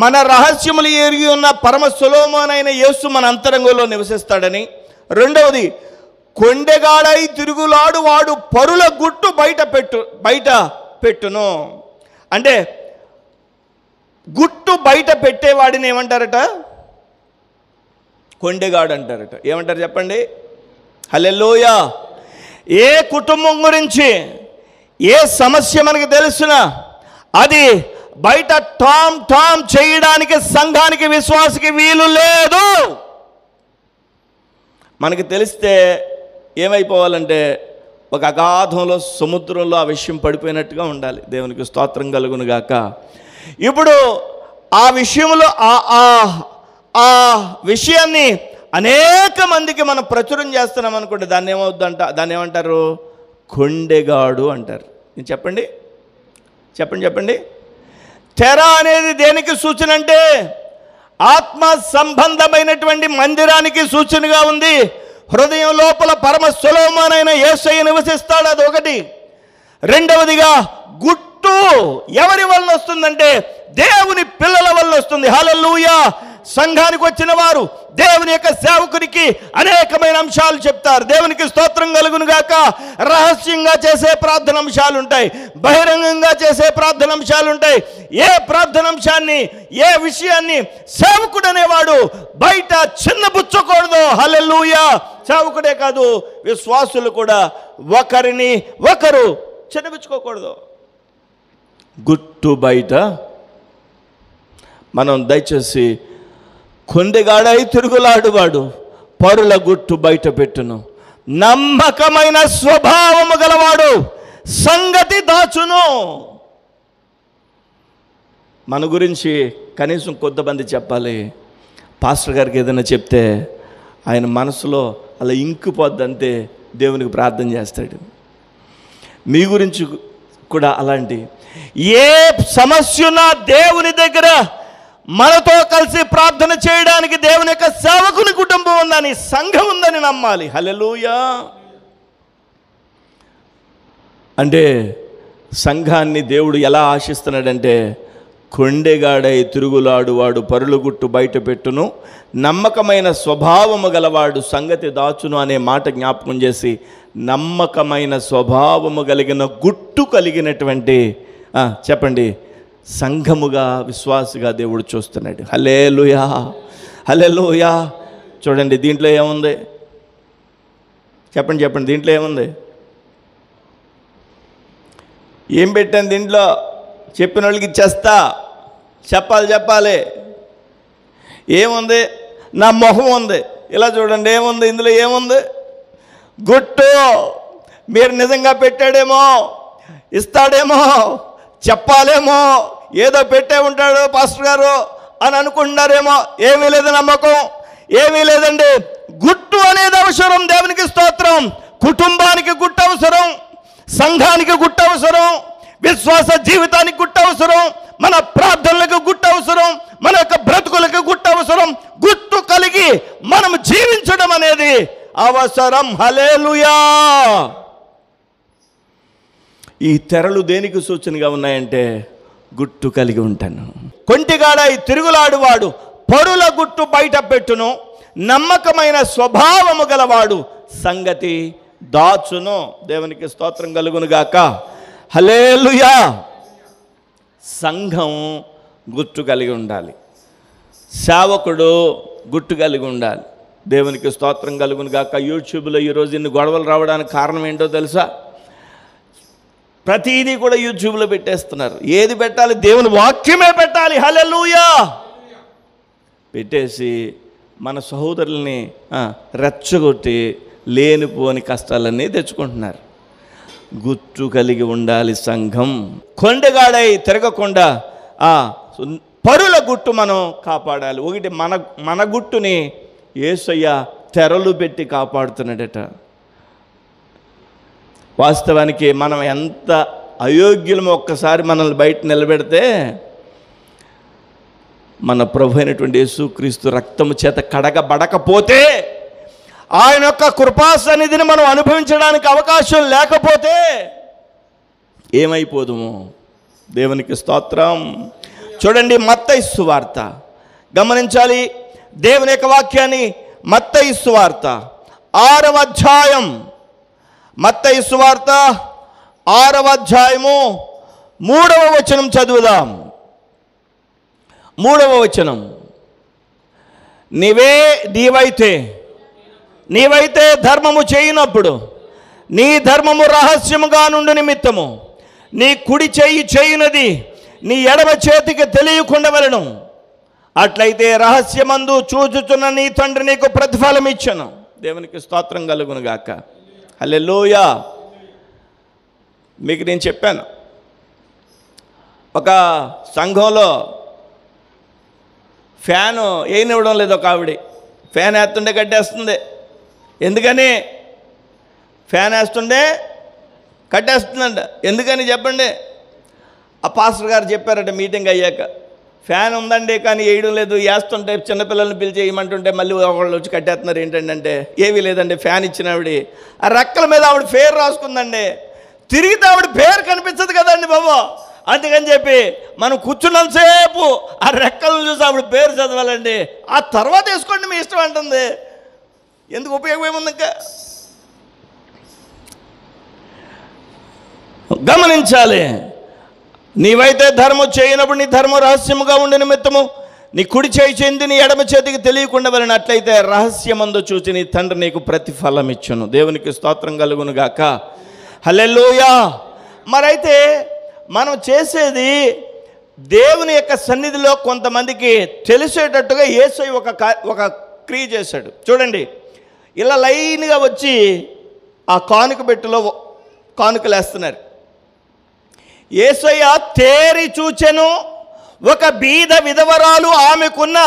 మన రహస్యములు ఎరిగి ఉన్న పరమ సొలొమోనైన యేసు మన అంతరంగంలో నివసిస్తాడని, రెండవది కొండెగాడై తిరుగులాడు వాడు పరుల గుట్టు బయట పెట్టును. అంటే గుట్టు బయట పెట్టేవాడిని ఏమంటారట? కొండెగాడు అంటారట. ఏమంటారు చెప్పండి? హల్లెలూయా. ఏ కుటుంబం గురించి ఏ సమస్య మనకు తెలుసునా అది బయట టామ్ చేయడానికి సంఘానికి విశ్వాసకి వీలు లేదు. మనకి తెలిస్తే ఏమైపోవాలంటే ఒక అగాధంలో సముద్రంలో ఆ విషయం పడిపోయినట్టుగా ఉండాలి. దేవునికి స్తోత్రం కలుగును గాక. ఇప్పుడు ఆ విషయంలో ఆ విషయాన్ని అనేక మందికి మనం ప్రచురం చేస్తున్నాం అనుకోండి, దాన్ని ఏమంటారు? కొండెగాడు అంటారు. చెప్పండి చెప్పండి చెప్పండి. తెర అనేది దేనికి సూచన అంటే ఆత్మ సంబంధమైనటువంటి మందిరానికి సూచనగా ఉంది. హృదయం లోపల పరమ సొలొమోనైన యేసయ్య నివసిస్తాడు, అది ఒకటి. రెండవదిగా గుట్టు ఎవరి వల్ల వస్తుందంటే దేవుని పిల్లల వల్ల వస్తుంది. హల్లెలూయా. సంఘానికి వచ్చిన వారు దేవుని యొక్క సేవకునికి అనేకమైన అంశాలు చెప్తారు. దేవునికి స్తోత్రం కలుగును గాక. రహస్యంగా చేసే ప్రార్థన అంశాలు ఉంటాయి, బహిరంగంగా చేసే ప్రార్థన అంశాలు ఉంటాయి. ఏ ప్రార్థన అంశాన్ని ఏ విషయాన్ని సేవకుడు అనేవాడు బయట చిన్నబుచ్చకూడదు. హల్లెలూయా. సేవకుడే కాదు, విశ్వాసులు కూడా ఒకరిని ఒకరు చిన్నబుచ్చుకోకూడదు. గుట్టు బయట మనం దయచేసి కొండెగాడై తిరుగులాడువాడు పరుల గుట్టు బయట పెట్టును, నమ్మకమైన స్వభావము గలవాడు సంగతి దాచును. మన గురించి కనీసం కొంతమంది చెప్పాలి. పాస్టర్ గారికి ఏదైనా చెప్తే ఆయన మనసులో అలా ఇంకిపోద్దంతే దేవునికి ప్రార్థన చేస్తాడు. మీ గురించి కూడా అలాంటి ఏ సమస్య ఉన్నా దేవుని దగ్గర మనతో కలిసి ప్రార్థన చేయడానికి దేవుని యొక్క సేవకుని కుటుంబం ఉందని, సంఘం ఉందని నమ్మాలి. హల్లెలూయా. అంటే సంఘాన్ని దేవుడు ఎలా ఆశిస్తున్నాడంటే కొండెగాడై తిరుగులాడువాడు పరులుగుట్టు బయట పెట్టును, నమ్మకమైన స్వభావము గలవాడు సంగతి దాచును అనే మాట జ్ఞాపకం చేసి, నమ్మకమైన స్వభావము కలిగిన గుట్టు కలిగినటువంటి చెప్పండి సంఘముగా విశ్వాసిగా దేవుడు చూస్తున్నాడు. హల్లెలూయా, హల్లెలూయా. చూడండి దీంట్లో ఏముంది? చెప్పండి చెప్పండి, దీంట్లో ఏముంది? ఏం పెట్టాను దీంట్లో చెప్పిన వాళ్ళకి ఇచ్చేస్తా, చెప్పాలి. ఏముంది? నా మొహం ఉంది. ఇలా చూడండి, ఏముంది ఇందులో? ఏముంది? గుట్టు. మీరు నిజంగా పెట్టాడేమో, ఇస్తాడేమో, చెప్పాలేమో, ఏదో పెట్టే ఉంటాడు పాస్టర్ గారు అని అనుకుంటున్నారేమో. ఏమీ లేదు, నమ్మకం ఏమీ లేదండి. గుట్టు అనేది అవసరం. దేవునికి స్తోత్రం. కుటుంబానికి గుట్టు అవసరం, సంఘానికి గుట్టు అవసరం, విశ్వాస జీవితానికి గుట్టు అవసరం, మన ప్రార్థనలకు గుట్టు అవసరం, మన యొక్క బ్రతుకులకు గుట్టు అవసరం. గుట్టు కలిగి మనం జీవించడం అనేది అవసరం. హల్లెలూయా. ఈ తెరలు దేనికి సూచనగా ఉన్నాయంటే గుట్టు కలిగి ఉంటాను. కొంటిగాడ ఈ తిరుగులాడువాడు పరుల గుట్టు బయట పెట్టును, నమ్మకమైన స్వభావము గలవాడు సంగతి దాచును. దేవునికి స్తోత్రం కలుగును గాక. హల్లెలూయా. సంఘం గుట్టు కలిగి ఉండాలి, సేవకుడు గుట్టు కలిగి ఉండాలి. దేవునికి స్తోత్రం కలుగును గాక. యూట్యూబ్లో ఈరోజు ఇన్ని గొడవలు రావడానికి కారణం ఏంటో తెలుసా? ప్రతిదీ కూడా యూట్యూబ్లో పెట్టేస్తున్నారు. ఏది పెట్టాలి? దేవుని వాక్యమే పెట్టాలి. హల్లెలూయా. పెట్టేసి మన సహోదరుల్ని రెచ్చగొట్టి లేనిపోని కష్టాలన్నీ తెచ్చుకుంటున్నారు. గుట్టు కలిగి ఉండాలి సంఘం. కొండగాడై తిరగకుండా పరుల గుట్టు మనం కాపాడాలి. ఒకటి మన గుట్టుని యేసయ్య తెరలు పెట్టి కాపాడుతున్నాడట. వాస్తవానికి మనం ఎంత అయోగ్యులమో ఒక్కసారి మనల్ని బయట నిలబెడితే మన ప్రభు అయినటువంటి యేసుక్రీస్తు రక్తము చేత కడగబడకపోతే, ఆయన యొక్క కృపా సన్నిధిని మనం అనుభవించడానికి అవకాశం లేకపోతే ఏమైపోదుము? దేవునికి స్తోత్రం. చూడండి, మత్తయి సువార్త గమనించాలి. దేవుని యొక్క వాక్యాన్ని మత్తయి సువార్త 6వ అధ్యాయం, మత్తయి సువార్త 6వ అధ్యాయము 3వ వచనం చదువుదాం. 3వ వచనం. నీవైతే ధర్మము చేయనప్పుడు నీ ధర్మము రహస్యముగా నుండి నిమిత్తము నీ కుడి చెయ్యి చేయునది నీ ఎడమ చేతికి తెలియకుండా వెళ్ళను. అట్లయితే రహస్యమందు చూచుచున్న నీ తండ్రి నీకు ప్రతిఫలం ఇచ్చను. దేవునికి స్తోత్రం కలుగును గాక. హల్లెలూయా. మీకు నేను చెప్పాను, ఒక సంఘంలో ఫ్యాను వేయనివ్వడం లేదు. ఒక ఆవిడ ఫ్యాన్ వేస్తుండే కట్టేస్తుంది. ఎందుకని? ఫ్యాన్ వేస్తుండే కట్టేస్తుందంట. ఎందుకని చెప్పండి? ఆ పాస్టర్ గారు చెప్పారట మీటింగ్ అయ్యాక, ఫ్యాన్ ఉందండి కానీ వేయడం లేదు, వేస్తుంటే చిన్నపిల్లల్ని పిలిచి వేయమంటుంటే మళ్ళీ ఒకళ్ళు వచ్చి కట్టేస్తున్నారు. ఏంటంటే ఏమీ లేదండి, ఫ్యాన్ ఇచ్చిన ఆవిడ ఆ రెక్కల మీద ఆవిడ పేరు రాసుకుందండి. తిరిగితే ఆవిడ పేరు కనిపించదు కదండి బాబు. అందుకని చెప్పి మనం కూర్చున్నంతసేపు ఆ రెక్కలను చూసి ఆవిడ పేరు చదవాలండి. ఆ తర్వాత వేసుకోండి మీ ఇష్టం అంటుంది. ఎందుకు ఉపయోగం ఏముంది? ఇంకా గమనించాలి. నీవైతే ధర్మం చేయనప్పుడు నీ ధర్మం రహస్యముగా ఉండే నిమిత్తము నీ కుడి చేయి చెంది నీ ఎడమ చేతికి తెలియకుండా వెళ్ళినట్లయితే రహస్యమందు చూచి నీ తండ్రి నీకు ప్రతిఫలం ఇచ్చును. దేవునికి స్తోత్రం కలుగును గాక. హల్లెలూయా. మరైతే మనం చేసేది దేవుని యొక్క సన్నిధిలో కొంతమందికి తెలిసేటట్టుగా యేసయ్య ఒక క్రియ చేశాడు. చూడండి, ఇలా లైన్గా వచ్చి ఆ కానుక పెట్టెలో కానుకలు వేస్తున్నారు. యేసయ్య తేరి చూచెను. ఒక బీద విధవరాలు ఆమెకున్న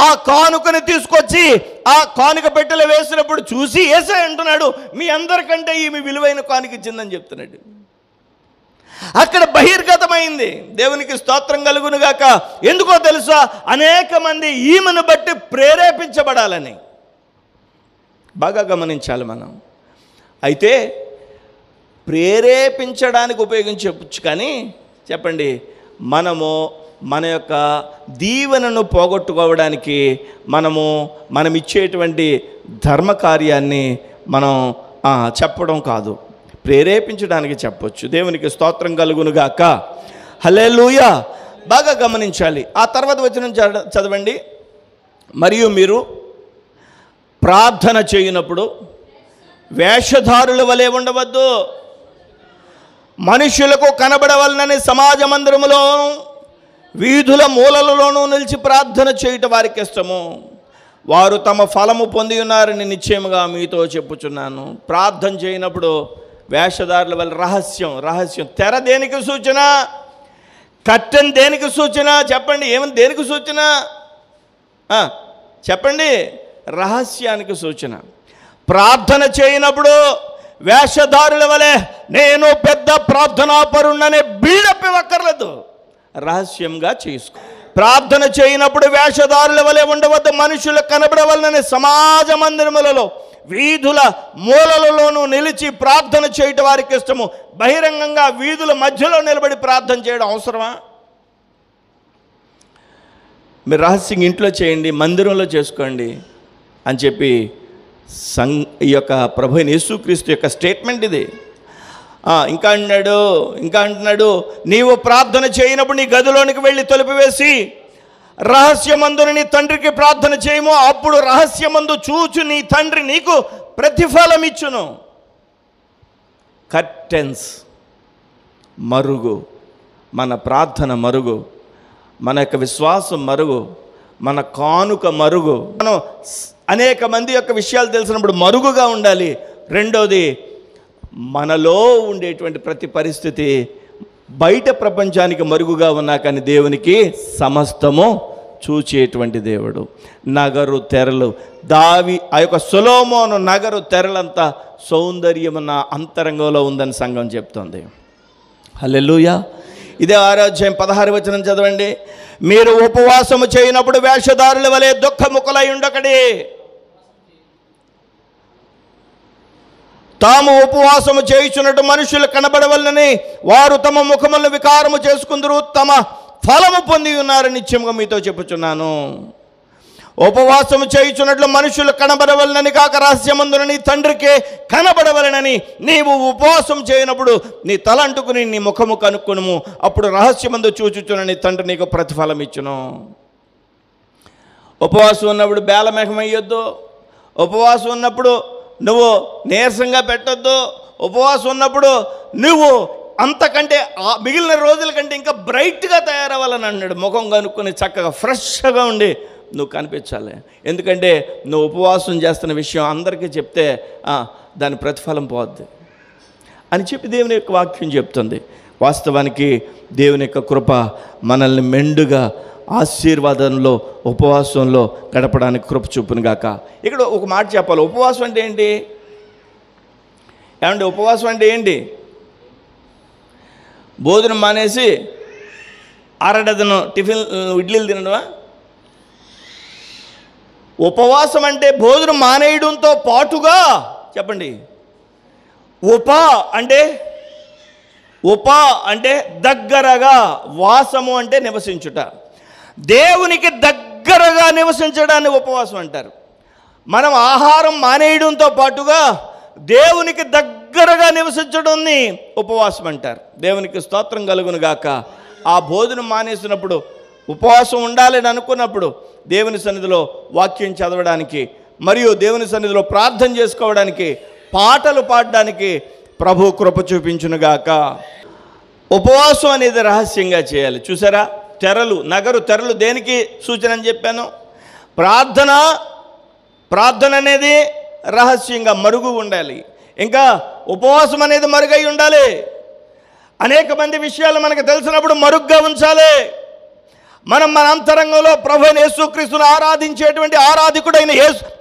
ఆ కానుకని తీసుకొచ్చి ఆ కానుక పెట్టెలో వేసినప్పుడు చూసి యేసయ్య అంటున్నాడు, మీ అందరికంటే ఈమె విలువైన కానుక ఇచ్చిందని చెప్తున్నాడు. అక్కడ బహిర్గతమైంది. దేవునికి స్తోత్రం కలుగును గాక. ఎందుకో తెలుసా? అనేక మంది ఈమెను బట్టి ప్రేరేపించబడాలని. బాగా గమనించాలి మనం. అయితే ప్రేరేపించడానికి ఉపయోగించవచ్చు, కానీ చెప్పండి, మనము మన యొక్క దీవెనను పోగొట్టుకోవడానికి మనం ఇచ్చేటువంటి ధర్మకార్యాన్ని మనం చెప్పడం కాదు, ప్రేరేపించడానికి చెప్పొచ్చు. దేవునికి స్తోత్రం కలుగునుగాక. హల్లెలూయా. బాగా గమనించాలి. ఆ తర్వాత వచనం చదవండి. మరియు మీరు ప్రార్థన చేయనప్పుడు వేషధారుల వలె ఉండవద్దు. మనుషులకు కనబడవలనని సమాజ మందిరములో వీధుల మూలలలోనూ నిలిచి ప్రార్థన చేయటం వారికి ఇష్టము. వారు తమ ఫలము పొంది ఉన్నారని నిశ్చయముగా మీతో చెప్పుచున్నాను. ప్రార్థన చేయనప్పుడు వేషధారుల వల్ల రహస్యం తెర దేనికి సూచన? కట్టెన్ దేనికి సూచన? చెప్పండి, ఏమని దేనికి సూచన? చెప్పండి. రహస్యానికి సూచన. ప్రార్థన చేయనప్పుడు వేషధారుల వలె నేను పెద్ద ప్రార్థనాపరుణ్ణనే బిల్డప్ ఇవ్వక్కర్లేదు, రహస్యంగా చేసుకో. ప్రార్థన చేయనప్పుడు వేషధారుల వలె ఉండవద్దు, మనుషులకు కనబడవలనని సమాజ మందిరములలో వీధుల మూలలలోనూ నిలిచి ప్రార్థన చేయటం వారికి ఇష్టము. బహిరంగంగా వీధుల మధ్యలో నిలబడి ప్రార్థన చేయడం అవసరమా? మీరు రహస్యంగా ఇంట్లో చేయండి, మందిరంలో చేసుకోండి అని చెప్పి ఈ యొక్క ప్రభు యేసుక్రీస్తు యొక్క స్టేట్మెంట్ ఇది. ఇంకా అంటున్నాడు, నీవు ప్రార్థన చేయనప్పుడు నీ గదిలోనికి వెళ్ళి తలుపు వేసి రహస్యమందున నీ తండ్రికి ప్రార్థన చేయము, అప్పుడు రహస్యమందు చూచు నీ తండ్రి నీకు ప్రతిఫలం ఇచ్చును. కర్టెన్స్ మరుగు, మన ప్రార్థన మరుగు, మన యొక్క విశ్వాసం మరుగు, మన కానుక మరుగు. మనం అనేక మంది యొక్క విషయాలు తెలిసినప్పుడు మరుగుగా ఉండాలి. రెండోది, మనలో ఉండేటువంటి ప్రతి పరిస్థితి బయట ప్రపంచానికి మరుగుగా ఉన్నా కానీ దేవునికి సమస్తము చూచేటువంటి దేవుడు. నగరు తెరలు, ఆ యొక్క సొలొమోను నగరు తెరలంతా సౌందర్యమున్న అంతరంగంలో ఉందని సంఘం చెప్తోంది. హల్లెలూయా. ఇదే 6వ అధ్యాయం 16వ వచనం చదవండి. మీరు ఉపవాసము చేయనప్పుడు వేషధారుల వలె దుఃఖముఖులై ఉండకడి, తాము ఉపవాసము చేయుచున్నట్టు మనుషులు కనబడవలనని వారు తమ ముఖములను వికారము చేసుకుందరు, తమ ఫలము పొంది ఉన్నారని నిశ్చయముగా మీతో చెప్పుచున్నాను. ఉపవాసము చేయుచున్నట్లు మనుషులు కనబడవలనని కాక రహస్యమందున నీ తండ్రికే కనబడవలనని నీవు ఉపవాసం చేయనప్పుడు నీ తల అంటుకుని నీ ముఖము కనుక్కును, అప్పుడు రహస్యమందు చూచుచున్న నీ తండ్రి నీకు ప్రతిఫలం ఇచ్చును. ఉపవాసం ఉన్నప్పుడు బేలమేఘం అయ్యొద్దు, ఉపవాసం ఉన్నప్పుడు నువ్వు నీరసంగా పెట్టొద్దు, ఉపవాసం ఉన్నప్పుడు నువ్వు అంతకంటే మిగిలిన రోజుల కంటే ఇంకా బ్రైట్గా తయారవ్వాలని అన్నాడు. ముఖం కనుక్కొని చక్కగా ఫ్రెష్గా ఉండి నువ్వు కనిపించాలి. ఎందుకంటే నువ్వు ఉపవాసం చేస్తున్న విషయం అందరికీ చెప్తే దాని ప్రతిఫలం పోద్ది అని చెప్పి దేవుని యొక్క వాక్యం చెప్తుంది. వాస్తవానికి దేవుని యొక్క కృప మనల్ని మెండుగా ఆశీర్వాదంలో ఉపవాసంలో గడపడానికి కృప చూపును గాక. ఇక్కడ ఒక మాట చెప్పాలి. ఉపవాసం అంటే ఏంటి? ఏమంటే ఉపవాసం అంటే ఏంటి? భోజనం మానేసి అరడదను ఇడ్లీలు తినడమా? ఉపవాసం అంటే భోజనం మానేయడంతో పాటుగా, చెప్పండి, ఉప అంటే దగ్గరగా, వాసము అంటే నివసించుట, దేవునికి దగ్గరగా నివసించడాన్ని ఉపవాసం అంటారు. మనం ఆహారం మానేయడంతో పాటుగా దేవునికి దగ్గరగా నివసించడాన్ని ఉపవాసం అంటారు. దేవునికి స్తోత్రం కలుగును గాక. ఆ భోజనం మానేసినప్పుడు, ఉపవాసం ఉండాలని అనుకున్నప్పుడు దేవుని సన్నిధిలో వాక్యం చదవడానికి మరియు దేవుని సన్నిధిలో ప్రార్థన చేసుకోవడానికి, పాటలు పాడడానికి ప్రభు కృప చూపించునుగాక. ఉపవాసం అనేది రహస్యంగా చేయాలి. చూసారా, నగరు తెరలు దేనికి సూచన అని చెప్పాను? ప్రార్థన అనేది రహస్యంగా మరుగు ఉండాలి. ఇంకా ఉపవాసం అనేది మరుగై ఉండాలి. అనేక మంది విషయాలు మనకు తెలిసినప్పుడు మరుగ్గా ఉంచాలి. మన అంతరంగంలో ప్రభువైన యేసుక్రీస్తును ఆరాధించేటువంటి ఆరాధికుడైన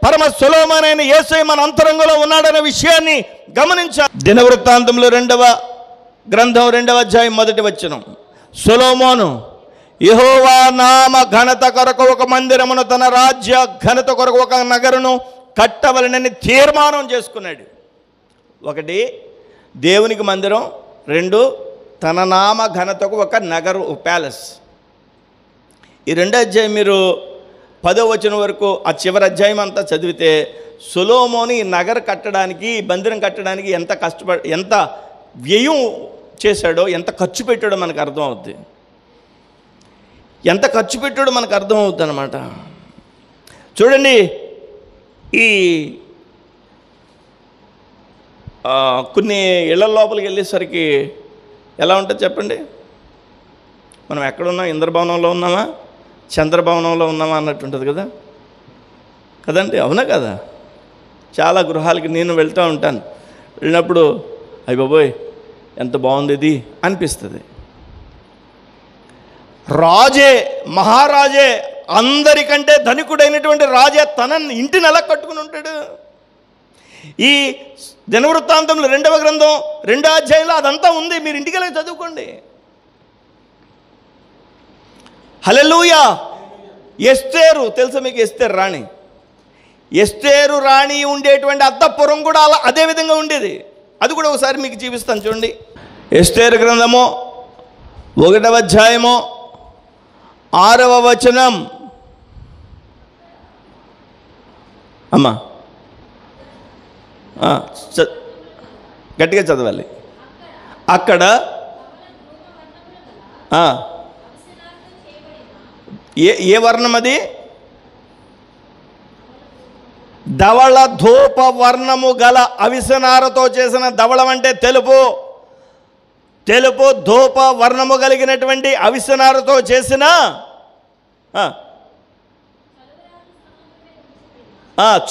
పరమ సొలొమోనైన యేసయ్య మన అంతరంగంలో ఉన్నాడనే విషయాన్ని గమనించాలి. దినవృత్తాంతంలో 2వ గ్రంథం 2వ అధ్యాయం 1వ వచనం, సొలొమోను యెహోవా నామ ఘనత కొరకు ఒక మందిరమును, తన రాజ్య ఘనత కొరకు ఒక నగరును కట్టవలనని తీర్మానం చేసుకున్నాడు. 1 దేవునికి మందిరం, 2 తన నామ ఘనతకు ఒక నగరు, ప్యాలెస్. ఈ 2వ అధ్యాయం మీరు 10వ వచనం వరకు ఆ చివరి అధ్యాయం అంతా చదివితే సొలొమోను ఈ నగర కట్టడానికి, ఈ మందిరం కట్టడానికి ఎంత వ్యయం చేశాడో, ఎంత ఖర్చు పెట్టాడో మనకు అర్థం అవుద్ది. ఎంత ఖర్చు పెట్టాడో మనకు అర్థం అవుతుంది అన్నమాట. చూడండి, ఈ కొన్ని ఇళ్ల లోపలికి వెళ్ళేసరికి ఎలా ఉంటుంది చెప్పండి? మనం ఎక్కడున్నాం? ఇంద్రభవనంలో ఉన్నామా, చంద్రభవనంలో ఉన్నామా అన్నట్టు ఉంటుంది కదా, కదండి? అవునా కదా? చాలా గృహాలకి నేను వెళ్తూ ఉంటాను. వెళ్ళినప్పుడు అయ్య బాబోయ్ ఎంత బాగుంది ఇది అనిపిస్తుంది. రాజే, మహారాజే, అందరికంటే ధనికుడైనటువంటి రాజే తన ఇంటిని ఎలా కట్టుకుని ఉంటాడు? ఈ దినవృత్తాంతంలో 2వ గ్రంథం 2వ అధ్యాయంలో అదంతా ఉంది. మీరు ఇంటికి వెళ్ళి చదువుకోండి. హల్లెలూయా. ఎస్తేరు తెలుసా మీకు? ఎస్తేరు రాణి, ఎస్తేరు రాణి ఉండేటువంటి అంతఃపురం కూడా అలా అదే విధంగా ఉండేది. అది కూడా ఒకసారి మీకు చూపిస్తాను చూడండి. ఎస్తేరు గ్రంథము 1వ అధ్యాయము 6వ వచనం. అమ్మా గట్టిగా చదవాలి. అక్కడ ఏ వర్ణం అది? ధవళ ధూప వర్ణము గల అవిసనారతో చేసిన, ధవళం అంటే తెలుపు, తెలుపు ధూప వర్ణము కలిగినటువంటి అవిసనారతో చేసిన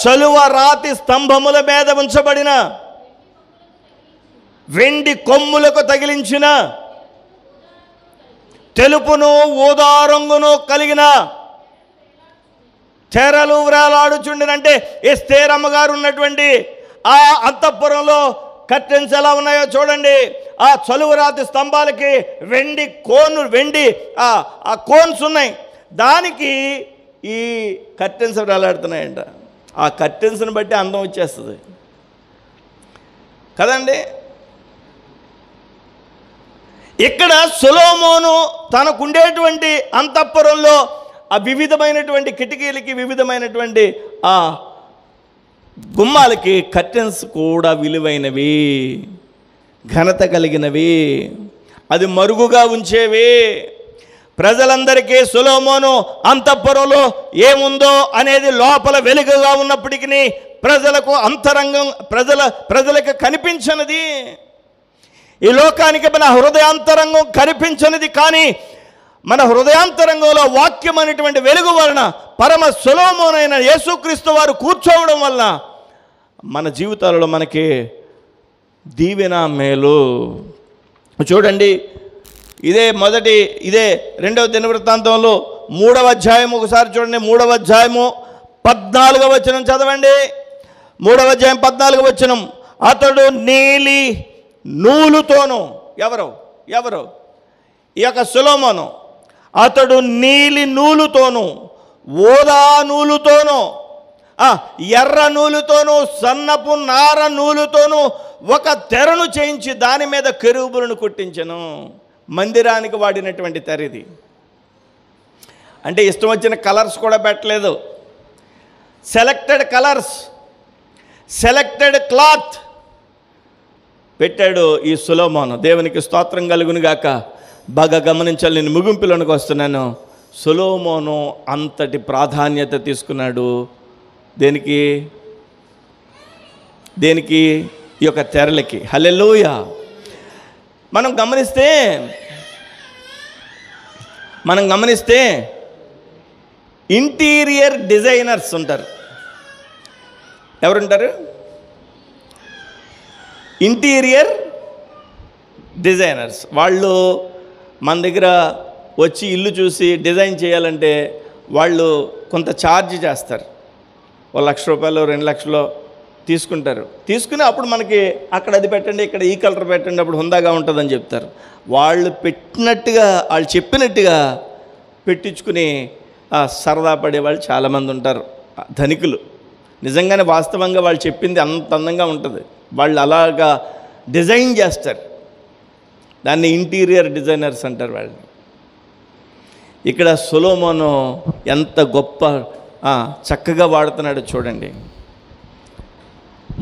చలువ రాతి స్తంభముల మీద ఉంచబడిన, వెండి కొమ్ములకు తగిలించిన, తెలుపును ఊదా రంగును కలిగిన తెరలు వ్రేలాడుచుండినంటే ఎస్తేరు అమ్మగారు ఉన్నటువంటి ఆ అంతఃపురంలో కర్టెన్స్ ఎలా ఉన్నాయో చూడండి. ఆ చలువరాతి స్తంభాలకి వెండి ఆ కోన్స్ ఉన్నాయి. దానికి ఈ కర్టెన్స్ వ్రేలాడుతున్నాయంట. ఆ కర్టెన్స్ని బట్టి అందం వచ్చేస్తుంది కదండి. ఇక్కడ సొలొమోను తనకుండేటువంటి అంతఃపురంలో ఆ వివిధమైనటువంటి కిటికీలకి, వివిధమైనటువంటి ఆ గుమ్మాలకి కర్టెన్స్ కూడా విలువైనవి, ఘనత కలిగినవి, అది మరుగుగా ఉంచేవి. ప్రజలందరికీ సొలొమోను అంతఃపురంలో ఏముందో అనేది లోపల వెలుగుగా ఉన్నప్పటికీ ప్రజలకు అంతరంగం, ప్రజలకు కనిపించనిది. ఈ లోకానికి మన హృదయాంతరంగం కనిపించనిది. కానీ మన హృదయాంతరంగంలో వాక్యం అనేటువంటి వెలుగు వలన, పరమ సొలొమోనైన యేసుక్రీస్తు వారు కూర్చోవడం వలన మన జీవితాలలో మనకి దీవెన, మేలు. చూడండి, ఇదే 2వ దినవృత్తాంతంలో 3వ అధ్యాయం ఒకసారి చూడండి. 3వ అధ్యాయము 14వ వచనం చదవండి. 3వ అధ్యాయం 14వ వచనం. అతడు నీలి నూలుతోను, ఎవరు ఈ యొక్క సొలొమోను, అతడు నీలి నూలుతోను, ఊదా నూలుతోను, ఎర్ర నూలుతోను, సన్నపు నార నూలుతోను ఒక తెరను చేయించి దాని మీద కెరూబులను కొట్టించెను. మందిరానికి వాడినటువంటి తెర ఇది. అంటే ఇష్టం వచ్చిన కలర్స్ కూడా పెట్టలేదు. సెలెక్టెడ్ కలర్స్, సెలెక్టెడ్ క్లాత్ పెట్టాడు ఈ సొలొమోను. దేవునికి స్తోత్రం కలుగును గాక. బాగా గమనించాలి. నేను ముగింపులోనికి వస్తున్నాను. సొలొమోను అంతటి ప్రాధాన్యత తీసుకున్నాడు. దేనికి? ఈ యొక్క తెరలకి. హల్లెలూయా. మనం గమనిస్తే ఇంటీరియర్ డిజైనర్స్ ఉంటారు. ఎవరుంటారు? Interior designers. వాళ్ళు మన దగ్గర వచ్చి ఇల్లు చూసి డిజైన్ చేయాలంటే వాళ్ళు కొంత ఛార్జ్ చేస్తారు. ₹1,00,000 2,00,000 తీసుకుంటారు. తీసుకుని అప్పుడు మనకి అక్కడ అది పెట్టండి, ఇక్కడ ఈ కలర్ పెట్టండి, అప్పుడు హుందాగా ఉంటుందని చెప్తారు. వాళ్ళు పెట్టినట్టుగా, వాళ్ళు చెప్పినట్టుగా పెట్టించుకుని సరదా పడేవాళ్ళు చాలామంది ఉంటారు, ధనికులు. నిజంగానే వాస్తవంగా వాళ్ళు చెప్పింది అంత అందంగా ఉంటుంది. వాళ్ళు అలాగా డిజైన్ చేస్తారు. దాన్ని ఇంటీరియర్ డిజైనర్స్ అంటారు వాళ్ళు. ఇక్కడ సొలొమోను ఎంత గొప్ప చక్కగా వాడుతున్నాడో చూడండి.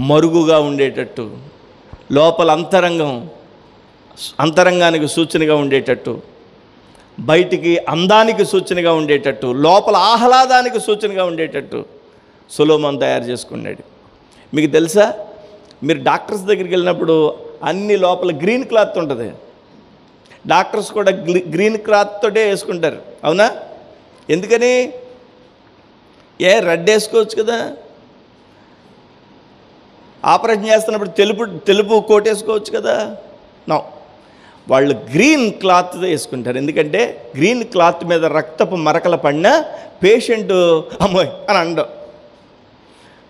మరుగుగా ఉండేటట్టు, లోపల అంతరంగానికి సూచనగా ఉండేటట్టు, బయటికి అందానికి సూచనగా ఉండేటట్టు, లోపల ఆహ్లాదానికి సూచనగా ఉండేటట్టు సొలొమోను తయారు చేసుకున్నాడు. మీకు తెలుసా, మీరు డాక్టర్స్ దగ్గరికి వెళ్ళినప్పుడు అన్ని లోపల గ్రీన్ క్లాత్ ఉంటుంది. డాక్టర్స్ కూడా గ్రీన్ క్లాత్ తోటే వేసుకుంటారు, అవునా? ఎందుకని? రెడ్ వేసుకోవచ్చు కదా. ఆపరేషన్ చేస్తున్నప్పుడు తెలుపు కోట్ వేసుకోవచ్చు కదా. నో, వాళ్ళు గ్రీన్ క్లాత్ వేసుకుంటారు. ఎందుకంటే గ్రీన్ క్లాత్ మీద రక్తపు మరకల పడినా పేషెంట్ అమ్మోయ్ అని అండం,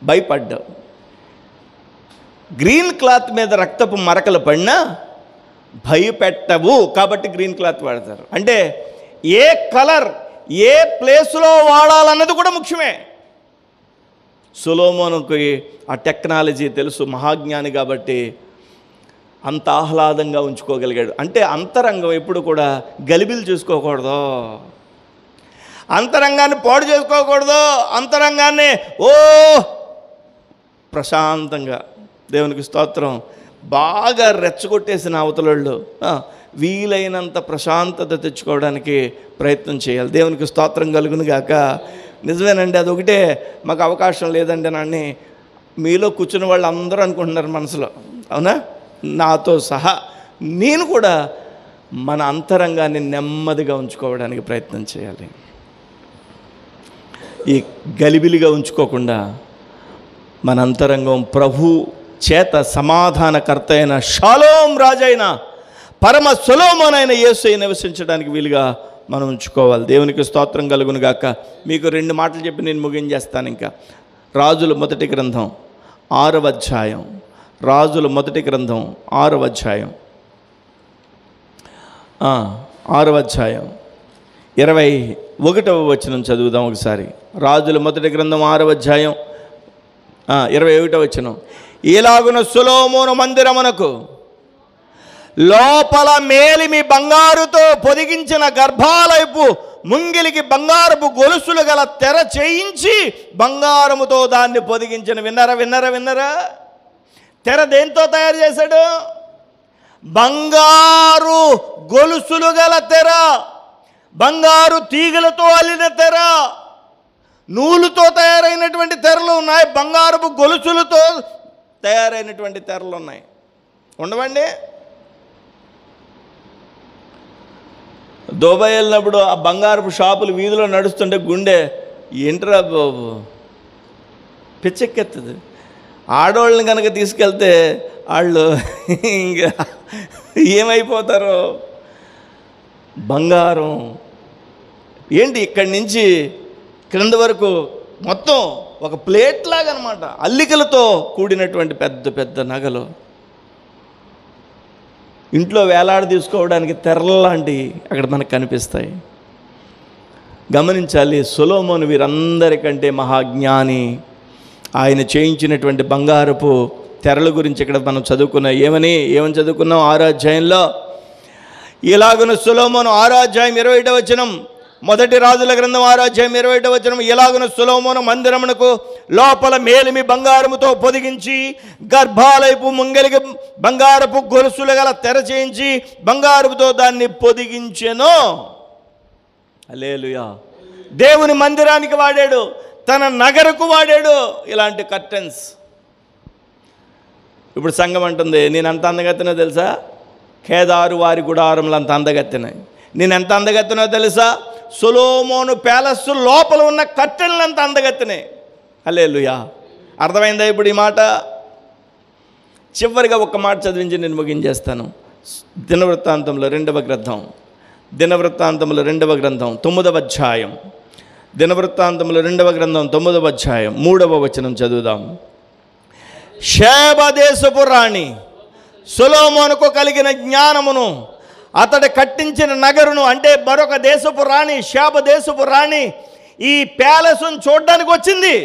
భయపడ్డావు. గ్రీన్ క్లాత్ మీద రక్తపు మరకలు పడినా భయపెట్టవు, కాబట్టి గ్రీన్ క్లాత్ వాడతారు. అంటే ఏ కలర్ ఏ ప్లేస్లో వాడాలన్నది కూడా ముఖ్యమే. సొలొమోనుకి ఆ టెక్నాలజీ తెలుసు, మహాజ్ఞాని కాబట్టి అంత ఆహ్లాదంగా ఉంచుకోగలిగాడు. అంటే అంతరంగం ఎప్పుడు కూడా గలిబిలు చూసుకోకూడదు, అంతరంగాన్ని పాడు చేసుకోకూడదు, అంతరంగాన్ని ప్రశాంతంగా, దేవునికి స్తోత్రం, బాగా రెచ్చగొట్టేసిన అవతలళ్ళు వీలైనంత ప్రశాంతత తెచ్చుకోవడానికి ప్రయత్నం చేయాలి. దేవునికి స్తోత్రం కలుగును గాక. నిజమేనండి, అదొకటే మాకు అవకాశం లేదండి అని మీలో కూర్చున్న వాళ్ళు అందరూ అనుకుంటున్నారు మనసులో, అవునా? నాతో సహా నేను కూడా మన అంతరంగాన్ని నెమ్మదిగా ఉంచుకోవడానికి ప్రయత్నం చేయాలి. ఈ గలిబిలిగా ఉంచుకోకుండా మన అంతరంగం ప్రభు చేత సమాధానకర్త అయిన షాలోం రాజైన పరమ సొలొమోనైన యేసు నివసించడానికి వీలుగా మనం ఉంచుకోవాలి. దేవునికి స్తోత్రం కలుగును గాక. మీకు 2 మాటలు చెప్పి నేను ముగించేస్తాను. ఇంకా రాజుల మొదటి గ్రంథం 6వ అధ్యాయం, రాజుల మొదటి గ్రంథం 6వ అధ్యాయం 21వ వచనం చదువుదాం ఒకసారి. రాజుల మొదటి గ్రంథం 6వ అధ్యాయం 21వ వచనం. ఇలాగున సొలొమోను మందిరమునకు లోపల మేలిమి బంగారుతో పొదిగించిన గర్భాలయపు ముంగిలికి బంగారపు గొలుసులు గల తెర చేయించి బంగారముతో దాన్ని పొదిగించిన. విన్నరా? తెర దేంతో తయారు చేశాడు? బంగారు గొలుసులు గల తెర, బంగారు తీగలతో అల్లిన తెర, నూలుతో తయారైనటువంటి తెరలు ఉన్నాయి, బంగారపు గొలుసులతో తయారైనటువంటి తెరలు ఉన్నాయి. ఉండవండి? దుబాయ్ వెళ్ళినప్పుడు ఆ బంగారపు షాపులు వీధిలో నడుస్తుంటే గుండె ఏంట్రా బాబు పిచ్చెక్కెత్తది. ఆడవాళ్ళని కనుక తీసుకెళ్తే వాళ్ళు ఇంకా ఏమైపోతారో. బంగారం ఏంటి, ఇక్కడి నుంచి క్రింద వరకు మొత్తం ఒక ప్లేట్ లాగా అనమాట, అల్లికలతో కూడినటువంటి పెద్ద పెద్ద నగలు, ఇంట్లో వేలాడ తీసుకోవడానికి తెరలాంటివి అక్కడ మనకు కనిపిస్తాయి. గమనించాలి, సొలొమోను వీరందరికంటే మహాజ్ఞాని. ఆయన చేయించినటువంటి బంగారపు తెరల గురించి ఇక్కడ మనం చదువుకున్నాం. ఏమని చదువుకున్నాం? 6వ అధ్యాయంలో ఇలాగున సొలొమోను 6వ అధ్యాయం 21వ వచనం, మొదటి రాజుల గ్రంథం 6వ అధ్యాయం 21వ వచనం. ఇలాగున సొలొమోను మందిరమునకు లోపల మేలిమి బంగారముతో పొదిగించి గర్భాలయపు ముంగలికి బంగారపు గొలుసులు గల తెర చేయించి బంగారముతో దాన్ని పొదిగించెను. హల్లెలూయా. దేవుని మందిరానికి వాడాడు, తన నగరకు వాడాడు ఇలాంటి కర్టెన్స్. ఇప్పుడు సంఘం అంటుంది, నేను ఎంత అందగత్తెనో తెలుసా? కేదారు వారి గుడారములు అంత అందగత్తెనే. నేను ఎంత అందగత్తెనో తెలుసా? సొలొమోను ప్యాలెస్ లోపల ఉన్న కర్టెన్లు అంత అందగత్తెనే. హల్లెలూయా. అర్థమైందా ఇప్పుడు ఈ మాట? చివరిగా ఒక మాట చదివించి నేను ముగించేస్తాను. దినవృత్తాంతంలో 2వ గ్రంథం 9వ అధ్యాయం, దినవృత్తాంతంలో 2వ గ్రంథం 9వ అధ్యాయం 3వ వచనం చదువుదాం. షేబ దేశపు రాణి సొలొమోనుకు కలిగిన జ్ఞానమును అతడు కట్టించిన నగరును, అంటే మరొక దేశపు రాణి, షేబ దేశపు రాణి ఈ ప్యాలెస్ను చూడడానికి వచ్చింది.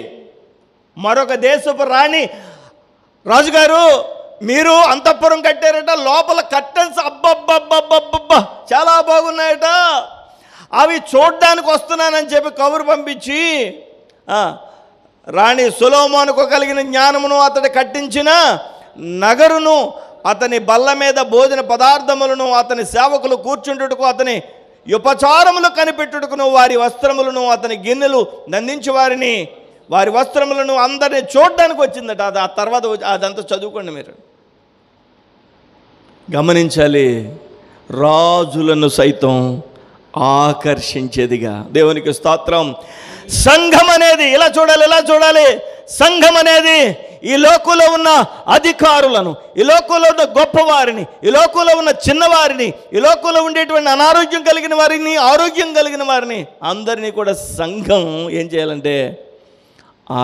మరొక దేశపు రాణి, రాజుగారు మీరు అంతఃపురం కట్టారట, లోపల కర్టెన్స్ అబ్బబ్బబ్బబ్బబ్బబ్బా చాలా బాగున్నాయట, అవి చూడ్డానికి వస్తున్నానని చెప్పి కబురు పంపించి రాణి సొలొమోనుకు కలిగిన జ్ఞానమును అతడు కట్టించిన నగరును, అతని బల్ల మీద భోజన పదార్థములను, అతని సేవకులు కూర్చుంటుటకు, అతని ఉపచారములు కనిపెట్టుటకును, వారి వస్త్రములను, అతని గిన్నెలు నందించి వారి వస్త్రములను అందరినీ చూడడానికి వచ్చిందట. ఆ తర్వాత అదంతా చదువుకోండి మీరు. గమనించాలి, రాజులను సైతం ఆకర్షించేదిగా. దేవునికి స్తోత్రం. సంఘం అనేది ఇలా చూడాలి. సంఘం అనేది ఈ లోకంలో ఉన్న అధికారులను, ఈ లోకంలో ఉన్న గొప్పవారిని, ఈ లోకంలో ఉన్న చిన్నవారిని, ఈ లోకంలో ఉండేటువంటి అనారోగ్యం కలిగిన వారిని, ఆరోగ్యం కలిగిన వారిని అందరినీ కూడా సంఘం ఏం చేయాలంటే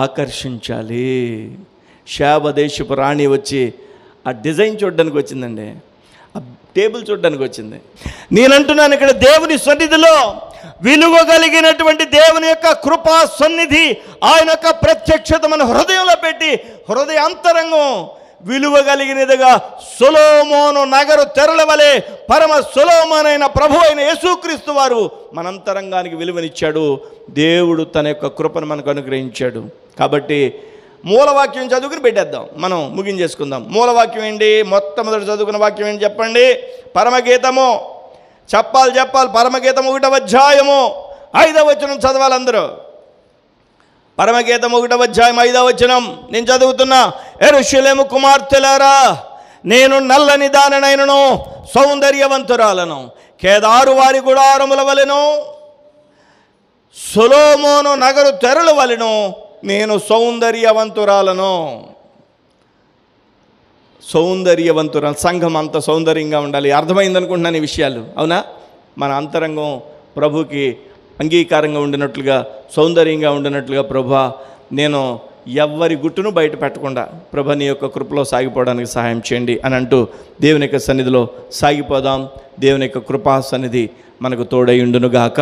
ఆకర్షించాలి. శాబ దేశపు రాణి వచ్చి ఆ డిజైన్ చూడడానికి వచ్చిందండి, ఆ టేబుల్ చూడడానికి వచ్చింది. నేనంటున్నాను, ఇక్కడ దేవుని సన్నిధిలో విలువ కలిగినటువంటి దేవుని యొక్క కృపా సన్నిధి, ఆయన యొక్క ప్రత్యక్షత మన హృదయంలో పెట్టి, హృదయ అంతరంగం విలువ కలిగినదిగా సొలొమోను నగరు తెరల వలె పరమ సొలొమోనైన ప్రభు అయిన యేసుక్రీస్తు వారు మన అంతరంగానికి విలువనిచ్చాడు. దేవుడు తన యొక్క కృపను మనకు అనుగ్రహించాడు. కాబట్టి మూలవాక్యం చదువుకుని పెట్టేద్దాం, మనం ముగించేసుకుందాం. మూలవాక్యం ఏంటి? మొట్టమొదటి చదువుకున్న వాక్యం ఏంటి చెప్పండి? పరమగీతము. చెప్పాలి. పరమగీతం 1వ అధ్యాయము 5వ వచనం చదవాలి అందరూ. పరమగీతం 1వ అధ్యాయం 5వ వచనం నేను చదువుతున్నా. యెరూషలేము కుమార్తెలారా, నేను నల్లని దాననైనను సౌందర్యవంతురాలను, కేదారు వారి గుడారముల వలెను, సొలొమోను నగరు తెరల వలెను నేను సౌందర్యవంతురాలను. సంఘం అంత సౌందర్యంగా ఉండాలి. అర్థమైంది అనుకుంటున్నాను ఈ విషయాలు, అవునా? మన అంతరంగం ప్రభుకి అంగీకారంగా ఉండినట్లుగా, సౌందర్యంగా ఉండినట్లుగా, ప్రభా నేను ఎవ్వరి గుట్టును బయట పెట్టకుండా ప్రభా నీ యొక్క కృపలో సాగిపోవడానికి సహాయం చేయండి అని అంటూ దేవుని యొక్క సన్నిధిలో సాగిపోదాం. దేవుని యొక్క కృపా సన్నిధి మనకు తోడై ఉండునుగాక.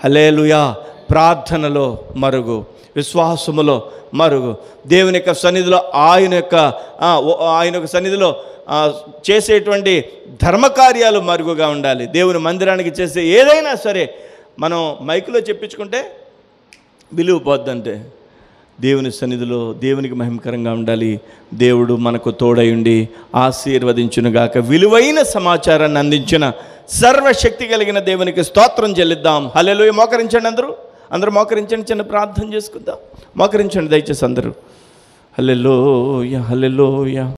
హల్లెలూయా. ప్రార్థనలో మరుగు, విశ్వాసములో మరుగు, దేవుని యొక్క సన్నిధిలో ఆయన యొక్క సన్నిధిలో చేసేటువంటి ధర్మకార్యాలు మరుగుగా ఉండాలి. దేవుని మందిరానికి చేసే ఏదైనా సరే మనం మైకులో చెప్పించుకుంటే విలువ పోద్దంటే, దేవుని సన్నిధిలో దేవునికి మహిమకరంగా ఉండాలి. దేవుడు మనకు తోడై ఉండి ఆశీర్వదించునుగాక. విలువైన సమాచారాన్ని అందించిన సర్వశక్తి కలిగిన దేవునికి స్తోత్రం చెల్లిద్దాం. హల్లెలూయా. మోకరించండి అందరూ మోకరించండి. చిన్న ప్రార్థన చేసుకుందాం. మోకరించండి దయచేసి అందరూ. హల్లెలూయా.